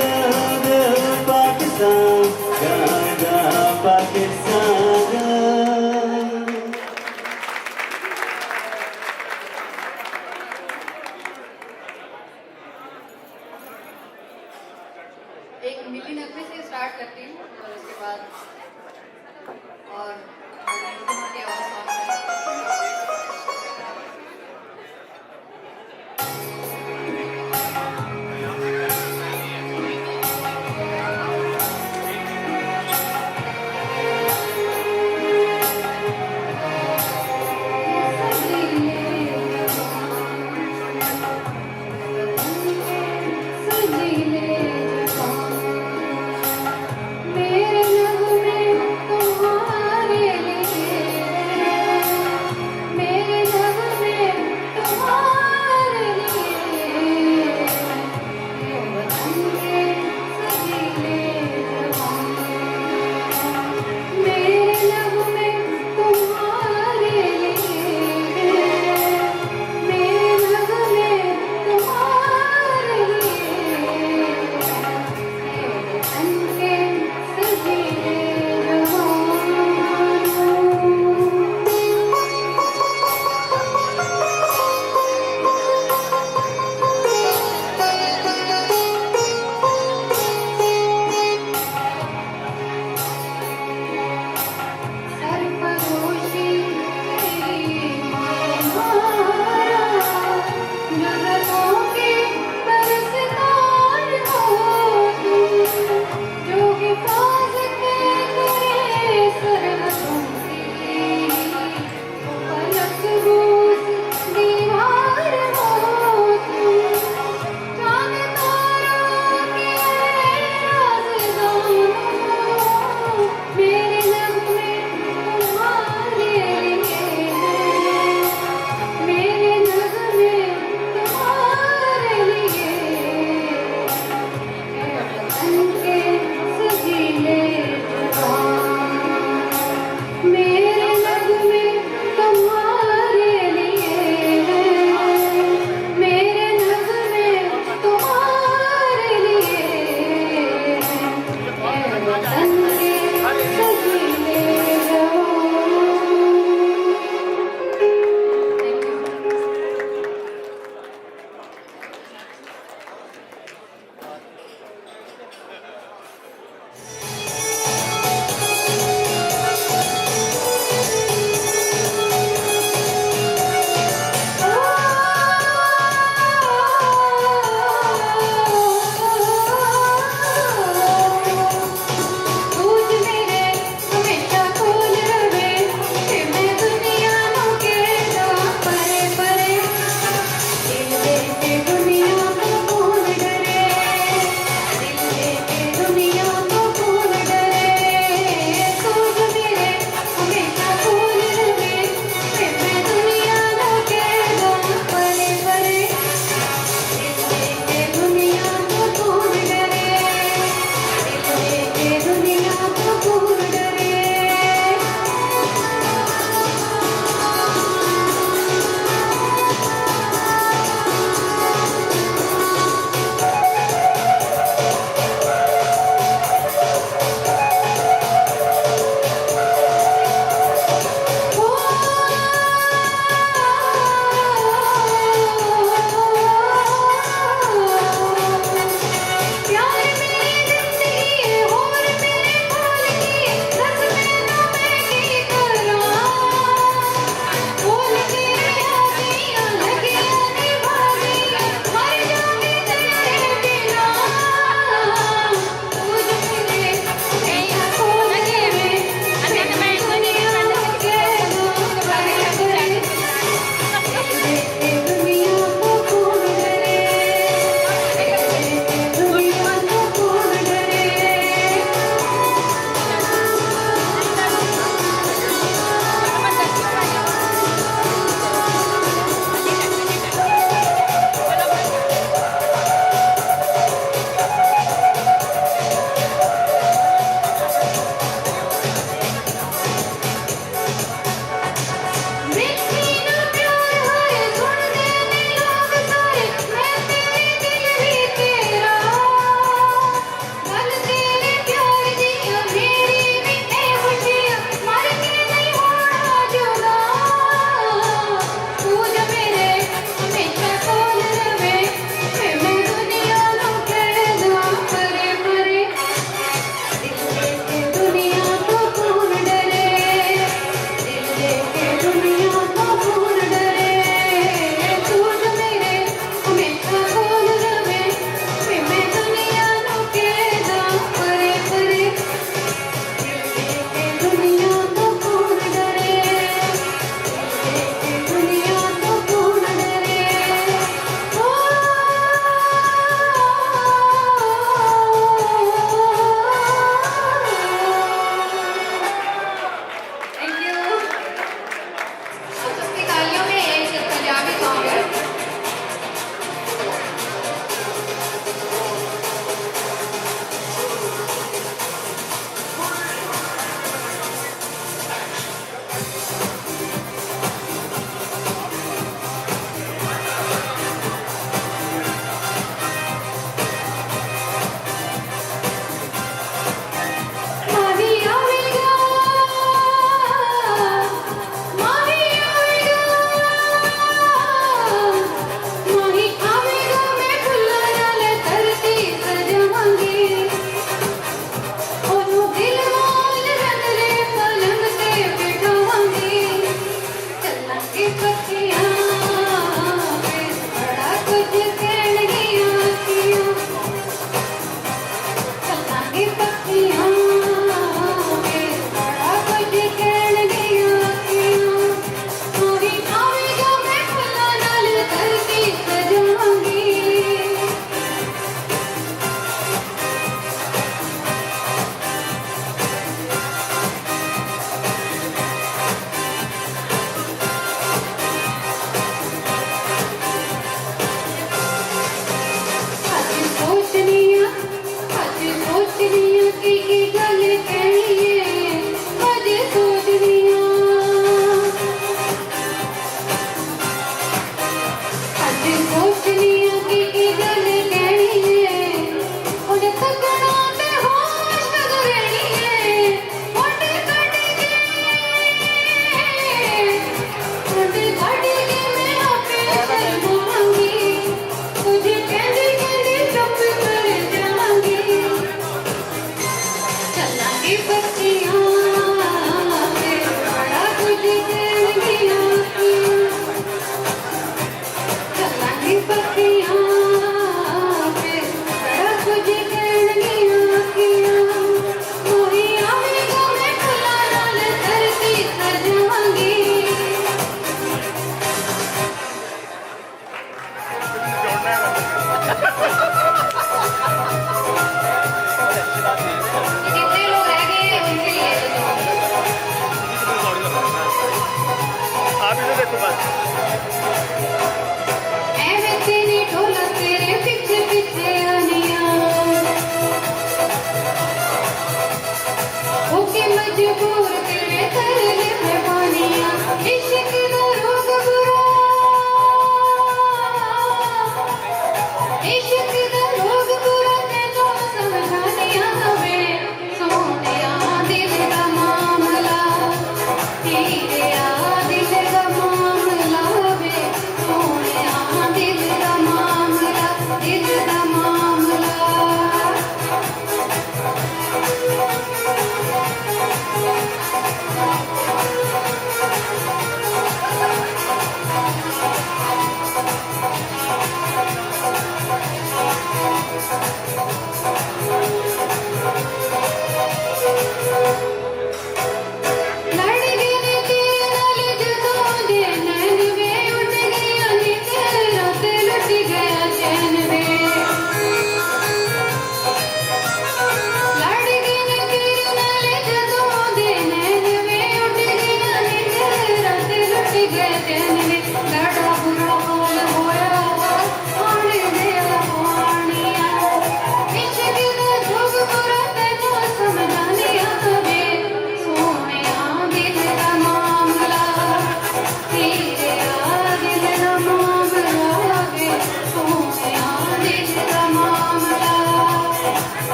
दर पाकिस्तान जा जा पाकिस्तान एक मिली नगमे से स्टार्ट करती हूँ और उसके बाद और मोटी आवाज सॉन्ग है। मेरे नगमे तुम्हारे लिए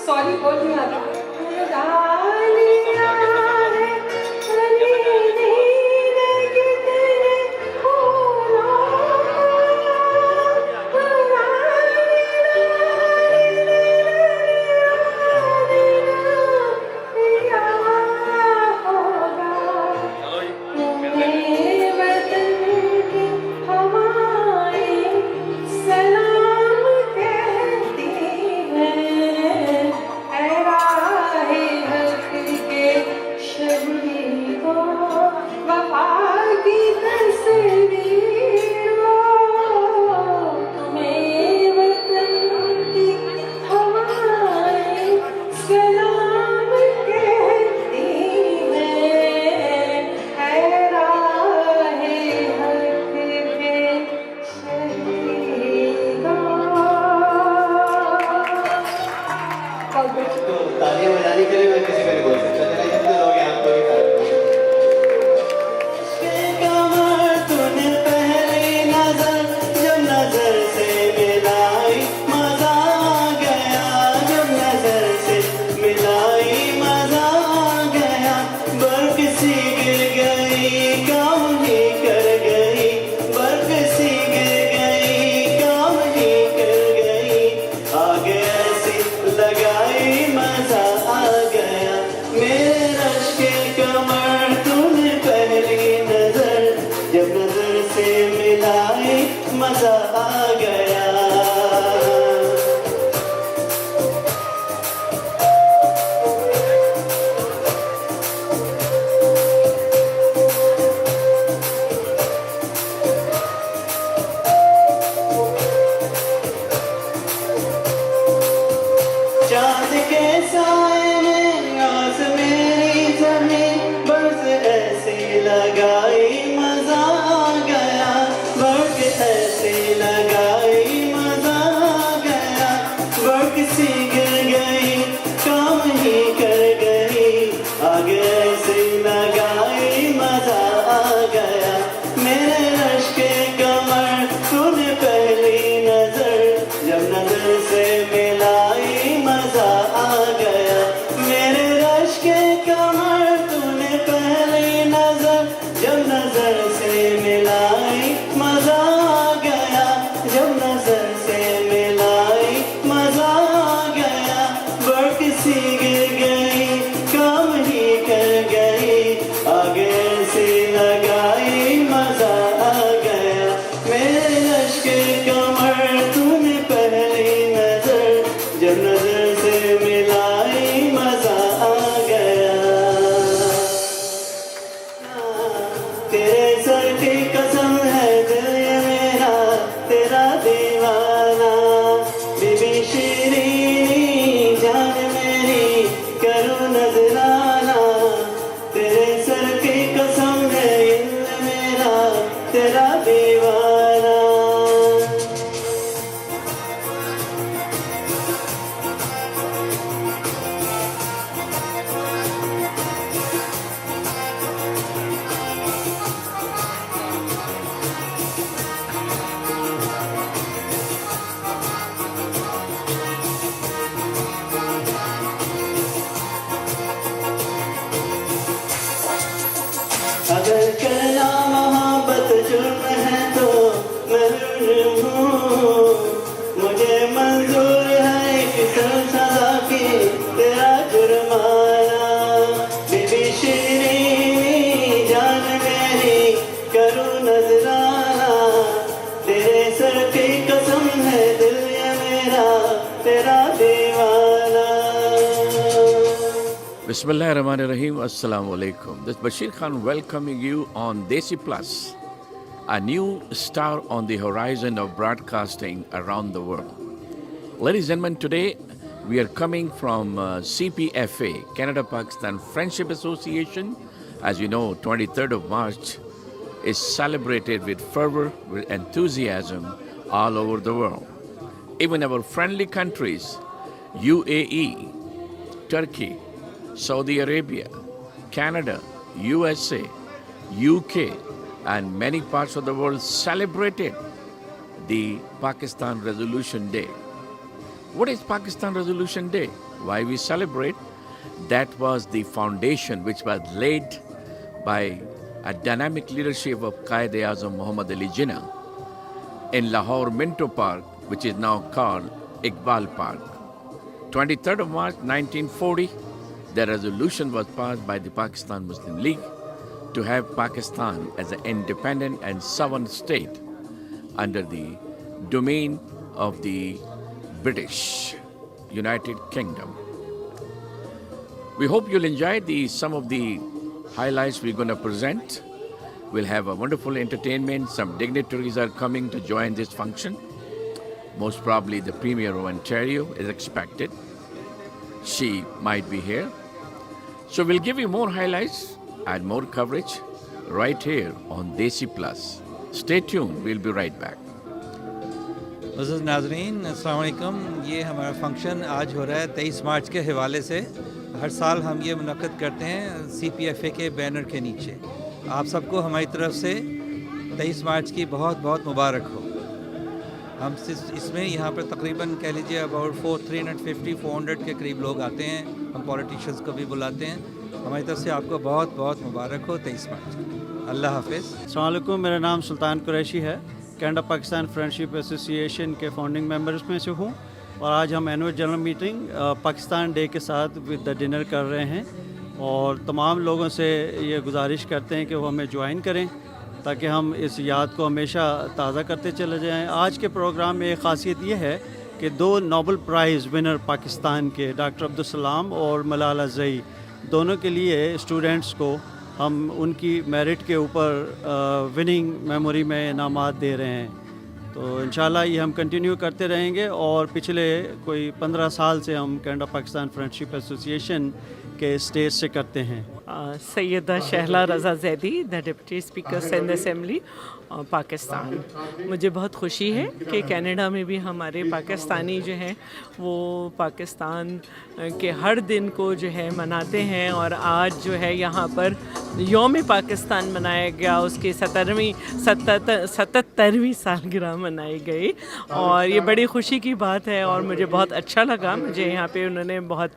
सॉरी बोल नहीं आता तालियां बजाने के लिए मैं किसी को नहीं बोल सकता, जितने जितने लोग यहाँ पर कमर तूने पहली नजर जब नजर से मिलाई मजा आ गया, जब नजर से मिलाई मजा आ गया, बर्फ सी गिर गई काम ही कर गई, बर्फ सी गिर गई काम ही कर गई, आगे ऐसी लगाई मजा आ गया, मेरे रश के कमर तूने पहली नजर जब नजर से मिलाई मजा आ गया। चांद के साए में आस मेरी जमीन बर्फ ऐसी लगाई मजा आ गया, बर्फ ऐसी लगाई मजा आ गया, बर्फ सी गिर गई काम ही कर गई, आगे ऐसी लगाई मजा आ गया, मेरे रश के कमर तूने पहली नजर जब नजर से मिलाई मजा आ गया, मेरे रश के कमर तूने पहली नजर जब नजर से मिलाई मजा आ गया, जब नजर से मिलाई मजा आ गया, बर्फ सी गिर गई काम ही कर गई, आगे से लगाई मजा आ गया, मेरे रश के कमर तूने पहली नजर जब नजर से मिलाई मजा आ गया, तेरे सर की कसम है दिल ये मेरा तेरा दीवाना, बीबी शीरीनी जान मेरी करूँ नजराना, तेरे सर की कसम है दिल मेरा तेरा दीवाना। अगर कहना मोहब्बत जुर्म है तो मैं जुर्म हूँ, मुझे मंजूर है एक सजा की तेरा जुर्माना, बीबी शीरीनी जान मेरी करूँ नजराना, तेरे सर की कसम है दिल ये मेरा तेरा दीवाना। Bismillahirrahmanirrahim. Assalamu alaikum. This is Bashir Khan welcoming you on Desi Plus, a new star on the horizon of broadcasting around the world. Ladies and gentlemen, today we are coming from CPFA, Canada-Pakistan Friendship Association. As you know, 23rd of March is celebrated with fervor, with enthusiasm all over the world. Even our friendly countries, UAE, Turkey, Saudi Arabia, Canada, USA, UK, and many parts of the world celebrated the Pakistan Resolution Day. What is Pakistan Resolution Day? Why we celebrate? That was the foundation which was laid by a dynamic leadership of Quaid-e-Azam Muhammad Ali Jinnah in Lahore Minto Park, which is now called Iqbal Park. 23rd of March 1940, the resolution was passed by the Pakistan Muslim League to have Pakistan as an independent and sovereign state under the domain of the British United Kingdom. We hope you'll enjoy some of the highlights we're going to present. We'll have a wonderful entertainment. Some dignitaries are coming to join this function. Most probably the Premier of Ontario is expected. She might be here. So we'll give you more highlights and more coverage right here on Desi Plus. Stay tuned. We'll be right back. नाज़रीन अस्सलाम वालेकुम। ये हमारा function आज हो रहा है 23 मार्च के हवाले से। हर साल हम ये मुनक़्क़द करते हैं CPFA के बैनर के नीचे। आप सबको हमारी तरफ से 23 मार्च की बहुत बहुत मुबारक हो। हम इसमें यहाँ पर तकरीबन कह लीजिए अबाउट 350-400 के करीब लोग आते हैं। हम पॉलिटिशियंस को भी बुलाते हैं। हमारी तरफ से आपको बहुत बहुत मुबारक हो 23 मार्च की। अल्लाह हाफ़िज़। अस्सलाम वालेकुम, मेरा नाम सुल्तान कुरैशी है। कनाडा पाकिस्तान फ्रेंडशिप एसोसिएशन के फाउंडिंग मेंबर्स में से हूँ और आज हम annual general meeting Pakistan day के साथ विद द डिनर कर रहे हैं और तमाम लोगों से ये गुजारिश करते हैं कि वो हमें ज्वाइन करें ताकि हम इस याद को हमेशा ताज़ा करते चले जाएं। आज के प्रोग्राम में एक ख़ासियत ये है कि 2 नोबेल प्राइज़ विनर पाकिस्तान के डॉक्टर अब्दुल सलाम और मलाला ज़ई दोनों के लिए स्टूडेंट्स को हम उनकी मेरिट के ऊपर विनिंग मेमोरी में इनामात दे रहे हैं। तो इंशाल्लाह ये हम कंटिन्यू करते रहेंगे और पिछले कोई 15 साल से हम कनाडा पाकिस्तान फ्रेंडशिप एसोसिएशन के स्टेज से करते हैं। Syeda Shahla Raza Zaidi, the deputy speaker in the assembly Pakistan. मुझे बहुत खुशी है कि कनाडा में भी हमारे पाकिस्तानी जो हैं वो पाकिस्तान के हर दिन को जो है मनाते हैं और आज जो है यहाँ पर यौम पाकिस्तान मनाया गया, उसकी 77वीं सालगिरह मनाई गई और ये बड़ी खुशी की बात है और मुझे बहुत अच्छा लगा। मुझे यहाँ पे उन्होंने बहुत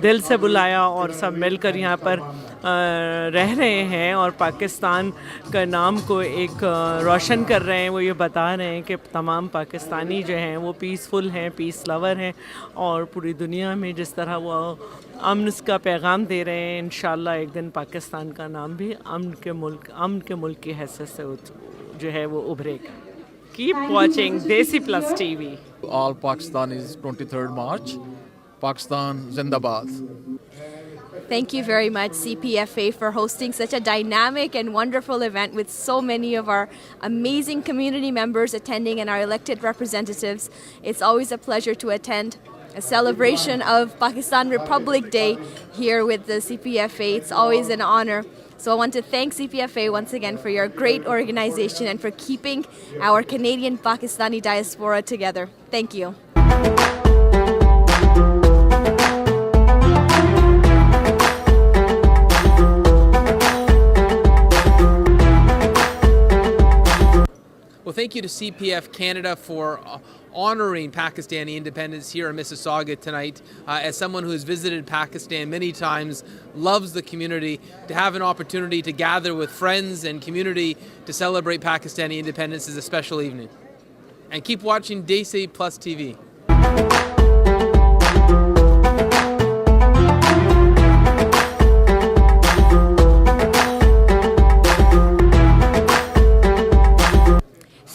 दिल से बुलाया और सब मिलकर यहाँ पर रह रहे हैं और पाकिस्तान का नाम को एक रोशन कर रहे हैं। वो ये बता रहे हैं कि तमाम पाकिस्तानी जो हैं वो पीसफुल हैं, पीस लवर हैं और पूरी दुनिया में जिस तरह वो अमन का पैगाम दे रहे हैं, इंशाल्लाह एक दिन पाकिस्तान का नाम भी अमन के मुल्क की हैसियत से जो है वो उभरेगा। Keep watching Desi Plus TV. All Pakistanis, 23rd March. Pakistan Zindabad. Thank you very much, CPFA, for hosting such a dynamic and wonderful event with so many of our amazing community members attending and our elected representatives. It's always a pleasure to attend a celebration of Pakistan Republic Day here with the CPFA. It's always an honor. So I want to thank CPFA once again for your great organization and for keeping our Canadian Pakistani diaspora together. Thank you. Well, thank you to CPF Canada for honoring Pakistani independence here in Mississauga tonight. As someone who has visited Pakistan many times, loves the community, to have an opportunity to gather with friends and community to celebrate Pakistani independence is a special evening. And keep watching Desi Plus TV.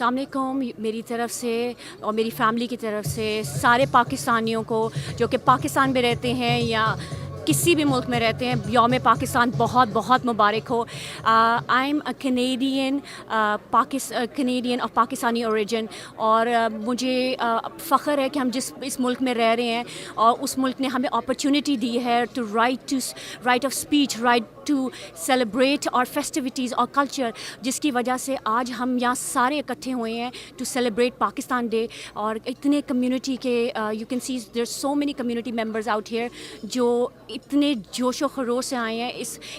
अस्सलाम वालेकुम, मेरी तरफ से और मेरी family की तरफ से सारे पाकिस्तानियों को जो कि पाकिस्तान में रहते हैं या किसी भी मुल्क में रहते हैं, यौम पाकिस्तान बहुत बहुत मुबारक हो। आई am a Canadian of Pakistani origin और मुझे फ़ख्र है कि हम इस मुल्क में रह रहे हैं और उस मुल्क ने हमें अपॉर्चुनिटी दी है to right of speech, right to celebrate और फेस्टिविटीज़ और कल्चर, जिसकी वजह से आज हम यहाँ सारे इकट्ठे हुए हैं टू सेलिब्रेट पाकिस्तान डे। और इतने कम्युनिटी के you can see there so many community members out here जो इतने जोशो खरोश से आए हैं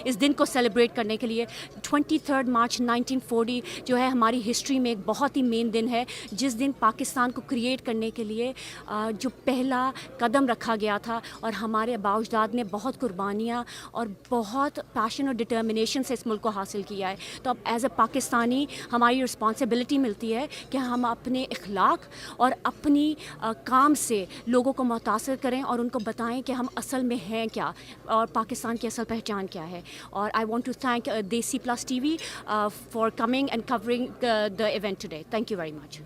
इस दिन को सेलिब्रेट करने के लिए। 23 मार्च 1940 जो है हमारी हिस्ट्री में एक बहुत ही मेन दिन है, जिस दिन पाकिस्तान को क्रिएट करने के लिए जो पहला कदम रखा गया था और हमारे बाउजदाद ने बहुत कुर्बानियाँ और बहुत पैशन और डिटर्मिनेशन से इस मुल्क को हासिल किया है। तो अब एज ए पाकिस्तानी हमारी रिस्पॉन्सिबिलिटी मिलती है कि हम अपने इखलाक और अपनी काम से लोगों को मुतासर करें और उनको बताएं कि हम असल में हैं क्या और पाकिस्तान की असल पहचान क्या है। और आई वांट टू थैंक देसी plus TV for coming and covering the event today. Thank you very much.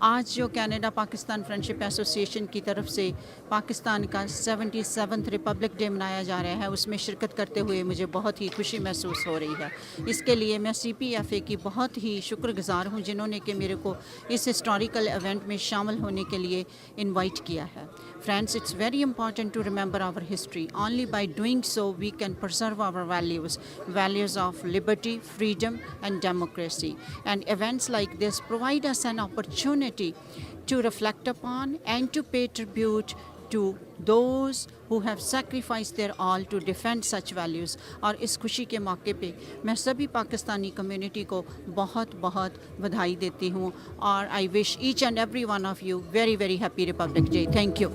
आज जो कनाडा पाकिस्तान फ्रेंडशिप एसोसिएशन की तरफ से पाकिस्तान का 77वां रिपब्लिक डे मनाया जा रहा है, उसमें शिरकत करते हुए मुझे बहुत ही खुशी महसूस हो रही है। इसके लिए मैं CPFA की बहुत ही शुक्रगुजार हूँ, जिन्होंने कि मेरे को इस हिस्टोरिकल इवेंट में शामिल होने के लिए इनवाइट किया है। Friends, it's very important to remember our history. Only by doing so we can preserve our values of liberty, freedom and democracy. And events like this provide us an opportunity to reflect upon and to pay tribute to those who have sacrificed their all to defend such values. और इस खुशी के मौके पे मैं सभी Pakistani community को बहुत बहुत बधाई देती हूँ और I wish each and every one of you very very happy Republic Day. Thank you.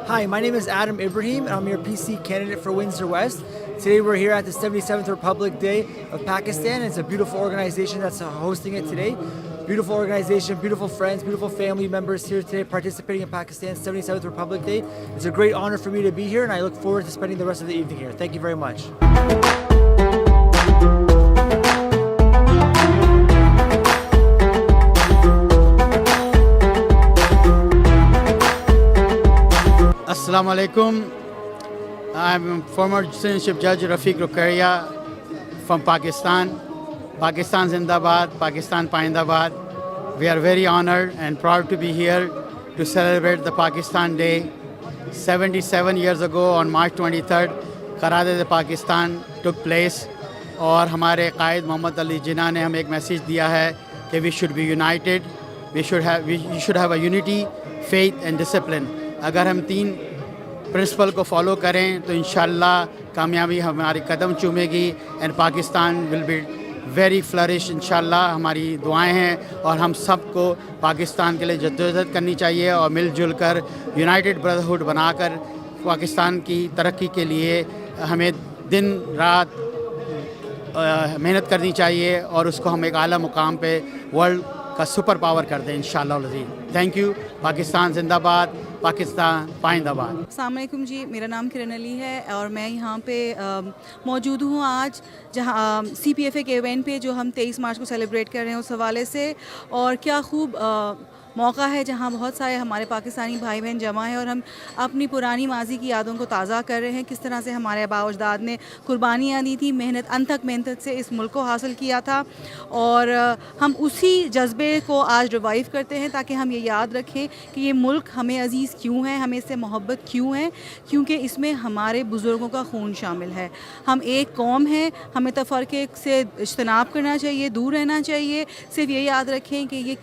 Hi, my name is Adam Ibrahim, and I'm your PC candidate for Windsor West. Today we're here at the 77th Republic Day of Pakistan. It's a beautiful organization that's hosting it today. Beautiful organization, beautiful friends, beautiful family members here today participating in Pakistan's 77th Republic Day. It's a great honor for me to be here, and I look forward to spending the rest of the evening here. Thank you very much. Assalamu alaikum. I'm former citizenship judge Rafiq Rukaria from Pakistan. Pakistan Zindabad, Pakistan Paindabad. We are very honored and proud to be here to celebrate the Pakistan Day. 77 years ago on March 23rd, Kharade-e-Pakistan took place. और हमारे कायद मोहम्मद अली जिन्ना ने हमें एक message दिया है कि we should be united, we should have a unity, faith and discipline. अगर हम तीन प्रिंसिपल को फॉलो करें तो इंशाल्लाह कामयाबी हमारी कदम चूमेगी and Pakistan will be very flourish इंशाल्लाह। हमारी दुआएं हैं और हम सबको पाकिस्तान के लिए जद्दोजहद करनी चाहिए और मिलजुल कर यूनाइटेड ब्रदरहुड बनाकर पाकिस्तान की तरक्की के लिए हमें दिन रात मेहनत करनी चाहिए और उसको हम एक आला मुकाम पे वर्ल्ड का सुपर पावर कर दें इंशाल्लाह। Thank you. पाकिस्तान जिंदाबाद, पाकिस्तान पाइंदाबाद। अस्सलाम वालेकुम जी, मेरा नाम किरण अली है और मैं यहाँ पे मौजूद हूँ आज जहाँ CPFA के इवेंट पे जो हम 23 मार्च को सेलिब्रेट कर रहे हैं उस हवाले से। और क्या खूब मौका है जहाँ बहुत सारे हमारे पाकिस्तानी भाई बहन जमा हैं और हम अपनी पुरानी माजी की यादों को ताज़ा कर रहे हैं, किस तरह से हमारे आबा अजदाद ने कुर्बानियाँ दी थी, अनथक मेहनत से इस मुल्क को हासिल किया था। और हम उसी जज्बे को आज रिवाइव करते हैं ताकि हम ये याद रखें कि ये मुल्क हमें अज़ीज़ क्यों है, हमें इससे मोहब्बत क्यों है, क्योंकि इसमें हमारे बुज़ुर्गों का खून शामिल है। हम एक कौम हैं, हमें तफ़रक़े से इज्तनाब करना चाहिए, दूर रहना चाहिए। सिर्फ ये याद रखें कि ये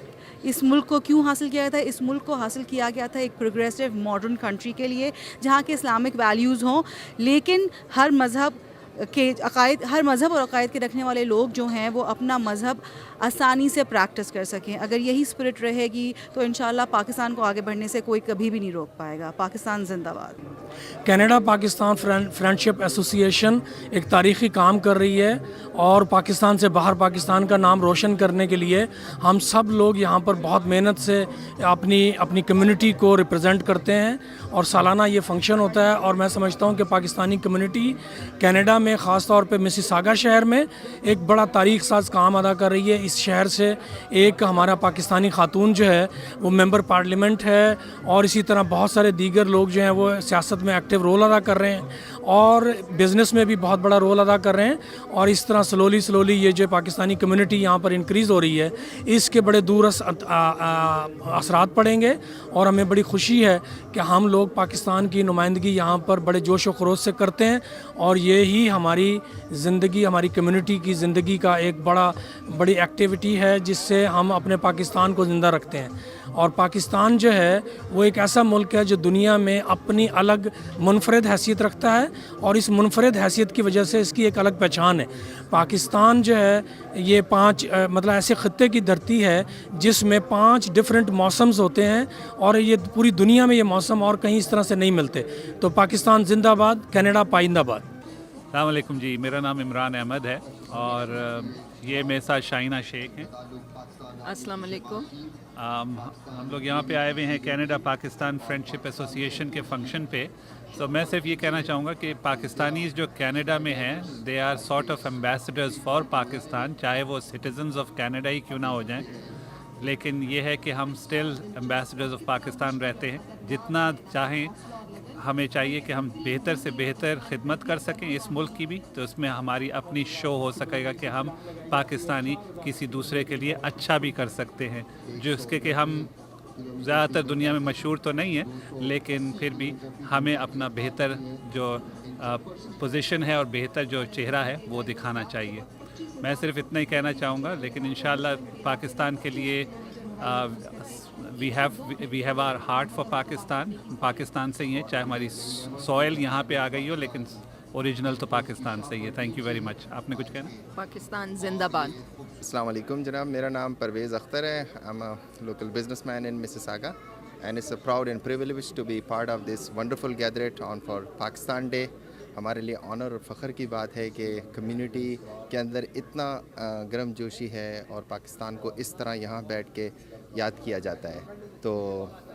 इस मुल्क को क्यों हासिल किया था। इस मुल्क को हासिल किया गया था एक प्रोग्रेसिव मॉडर्न कंट्री के लिए जहाँ के इस्लामिक वैल्यूज़ हों, लेकिन हर मज़हब और अकायद के रखने वाले लोग जो हैं वो अपना मज़हब आसानी से प्रैक्टिस कर सकें। अगर यही स्पिरिट रहेगी तो इंशाल्लाह पाकिस्तान को आगे बढ़ने से कोई कभी भी नहीं रोक पाएगा। पाकिस्तान जिंदाबाद। कनाडा पाकिस्तान फ्रेंडशिप एसोसिएशन एक तारीख़ी काम कर रही है और पाकिस्तान से बाहर पाकिस्तान का नाम रोशन करने के लिए हम सब लोग यहाँ पर बहुत मेहनत से अपनी कम्युनिटी को रिप्रेजेंट करते हैं और सालाना ये फंक्शन होता है। और मैं समझता हूँ कि पाकिस्तानी कम्युनिटी कनाडा में ख़ास तौर पे मिसिसागा शहर में एक बड़ा तारीख़ साज काम अदा कर रही है। इस शहर से एक हमारा पाकिस्तानी खातून जो है वो मेंबर पार्लियामेंट है और इसी तरह बहुत सारे दीगर लोग जो हैं वो सियासत में एक्टिव रोल अदा कर रहे हैं और बिज़नेस में भी बहुत बड़ा रोल अदा कर रहे हैं। और इस तरह स्लोली ये जो पाकिस्तानी कम्युनिटी यहाँ पर इंक्रीज़ हो रही है, इसके बड़े दूर असरात पड़ेंगे। और हमें बड़ी खुशी है कि हम लोग पाकिस्तान की नुमाइंदगी यहाँ पर बड़े जोश व खरोश से करते हैं और ये ही हमारी ज़िंदगी, हमारी कम्युनिटी की ज़िंदगी का एक बड़ी एक्टिविटी है जिससे हम अपने पाकिस्तान को ज़िंदा रखते हैं। और पाकिस्तान जो है वो एक ऐसा मुल्क है जो दुनिया में अपनी अलग मुनफरद हैसियत रखता है और इस मुनफरद हैसियत की वजह से इसकी एक अलग पहचान है। पाकिस्तान जो है ये 5 मतलब ऐसे ख़त्ते की धरती है जिसमें 5 डिफरेंट मौसम्स होते हैं और ये पूरी दुनिया में ये मौसम और कहीं इस तरह से नहीं मिलते। तो पाकिस्तान जिंदाबाद, कनाडा पाइंदाबाद। अस्सलाम वालेकुम जी, मेरा नाम इमरान अहमद है और ये मेरे साथ शाइना शेख हैं। अस्सलाम वालेकुम। हम लोग यहाँ पे आए हुए हैं कनाडा पाकिस्तान फ्रेंडशिप एसोसिएशन के फंक्शन पे। तो मैं सिर्फ ये कहना चाहूँगा कि पाकिस्तानीज़ जो कनाडा में हैं, they are sort of ambassadors for Pakistan, चाहे वो सिटीजन्स ऑफ कनाडा ही क्यों ना हो जाएं। लेकिन ये है कि हम स्टिल एम्बेसडर्स ऑफ पाकिस्तान रहते हैं। जितना चाहें हमें चाहिए कि हम बेहतर से बेहतर खिदमत कर सकें इस मुल्क की भी, तो उसमें हमारी अपनी शो हो सकेगा कि हम पाकिस्तानी किसी दूसरे के लिए अच्छा भी कर सकते हैं। जो इसके कि हम ज़्यादातर दुनिया में मशहूर तो नहीं है, लेकिन फिर भी हमें अपना बेहतर जो पोजीशन है और बेहतर जो चेहरा है वो दिखाना चाहिए। मैं सिर्फ इतना ही कहना चाहूँगा, लेकिन इंशाल्लाह पाकिस्तान के लिए we have our heart for Pakistan से ही है, चाहे हमारी सॉइल यहाँ पे आ गई हो, लेकिन ओरिजिनल तो पाकिस्तान से ही है। Thank you very much. आपने कुछ कहना? पाकिस्तान जिंदाबाद। अस्सलाम वालेकुम जनाब, मेरा नाम परवेज़ अख्तर है। I am a local businessman in Mississauga and it's a proud and privilege to be part of this wonderful gathering on for Pakistan day. हमारे लिए ऑनर और फ़ख्र की बात है कि कम्युनिटी के अंदर इतना गर्मजोशी है और पाकिस्तान को इस तरह यहाँ बैठ के याद किया जाता है। तो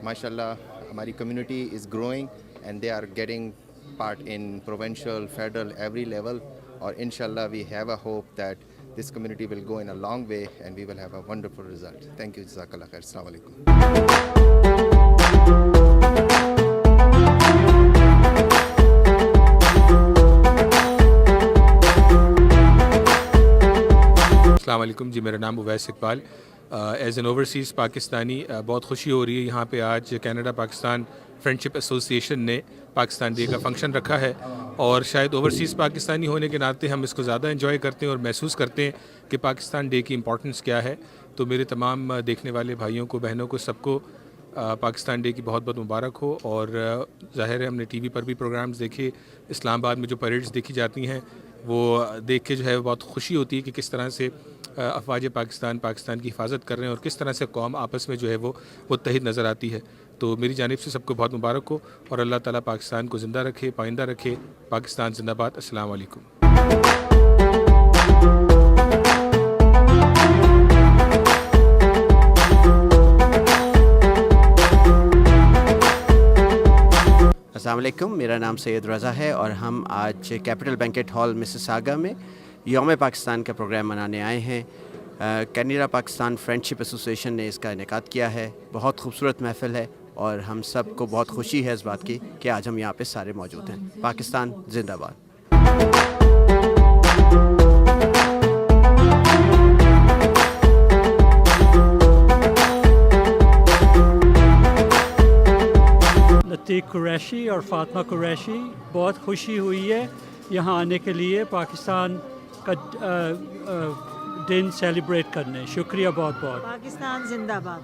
माशाल्लाह हमारी community is growing and they are getting part in provincial, federal, every level. और इंशाल्लाह we have a hope that this community will go in a long way and we will have a wonderful result. Thank you, जज़ाकल्लाह खैर। अस्सलाम वालेकुम। अस्सलाम वालेकुम जी, मेरा नाम Uwais Iqbal. As an overseas Pakistani बहुत खुशी हो रही है यहाँ पे आज कनाडा पाकिस्तान फ्रेंडशिप एसोसिएशन ने पाकिस्तान डे का फंक्शन रखा है और शायद ओवरसीज़ पाकिस्तानी होने के नाते हम इसको ज़्यादा एंजॉय करते हैं और महसूस करते हैं कि पाकिस्तान डे की इम्पोर्टेंस क्या है। तो मेरे तमाम देखने वाले भाइयों को, बहनों को, सबको पाकिस्तान डे की बहुत बहुत मुबारक हो। और ज़ाहिर है हमने टीवी पर भी प्रोग्राम्स देखे, इस्लामाबाद में जो परेड्स देखी जाती हैं वो देख के जो है बहुत खुशी होती है कि किस तरह से अफवाज पाकिस्तान की हिफाजत कर रहे हैं और किस तरह से कौम आपस में जो है वो मुत्तहिद नज़र आती है। तो मेरी जानिब से सबको बहुत मुबारक हो और अल्लाह ताला पाकिस्तान को ज़िंदा रखे, पाइंदा रखे। पाकिस्तान जिंदाबाद। अस्सलाम वालेकुम। अस्सलाम वालेकुम, मेरा नाम सैयद रज़ा है और हम आज कैपिटल बैंकेट हॉल मिसिसागा में यौम पाकिस्तान का प्रोग्राम मनाने आए हैं। कनाडा पाकिस्तान फ्रेंडशिप एसोसिएशन ने इसका इनेकाद किया है। बहुत खूबसूरत महफ़िल है और हम सब को बहुत खुशी है इस बात की कि आज हम यहाँ पे सारे मौजूद हैं। पाकिस्तान जिंदाबाद। लतीफ़ कुरैशी और फ़ातिमा कुरैशी, बहुत खुशी हुई है यहाँ आने के लिए पाकिस्तान का दिन सेलिब्रेट करने। शुक्रिया बहुत बहुत। पाकिस्तान जिंदाबाद।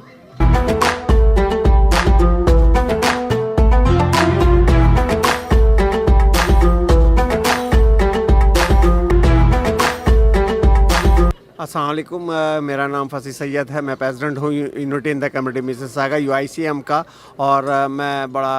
अस्सलाम वालेकुम, मेरा नाम फ़सी सैयद है। मैं प्रेसिडेंट हूँ unity in the community Mississauga UICM का और मैं बड़ा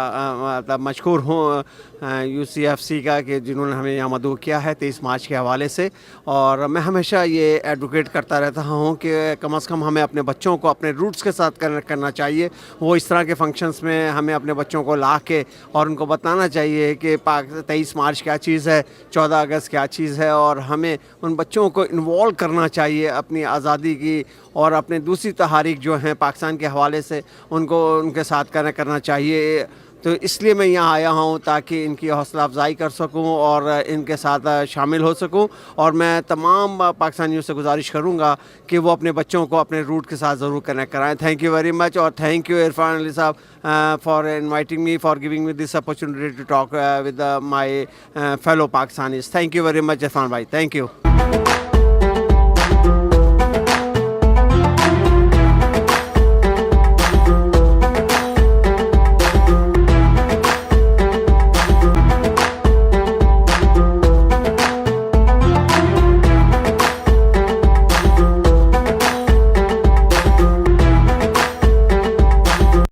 मतलब मशहूर हूँ UCFC का कि जिन्होंने हमें यहाँ मदऊ किया है 23 मार्च के हवाले से। और मैं हमेशा ये एडवोकेट करता रहता हूँ कि कम से कम हमें अपने बच्चों को अपने रूट्स के साथ करना चाहिए। वो इस तरह के फंक्शंस में हमें अपने बच्चों को ला के और उनको बताना चाहिए कि 23 मार्च क्या चीज़ है, 14 अगस्त क्या चीज़ है, और हमें उन बच्चों को इन्वॉल्व करना चाहिए अपनी आज़ादी की और अपने दूसरी तहारीक जो हैं पाकिस्तान के हवाले से उनको उनके साथ करना चाहिए। तो इसलिए मैं यहाँ आया हूँ ताकि इनकी हौसला अफजाई कर सकूँ और इनके साथ शामिल हो सकूँ। और मैं तमाम पाकिस्तानियों से गुजारिश करूँगा कि वो अपने बच्चों को अपने रूट के साथ ज़रूर कनेक्ट कराएं। थैंक यू वेरी मच और thank you Irfan Ali sahab for inviting me, for giving me this opportunity to talk with my fellow Pakistanis. Thank you very much Irfan भाई, थैंक यू।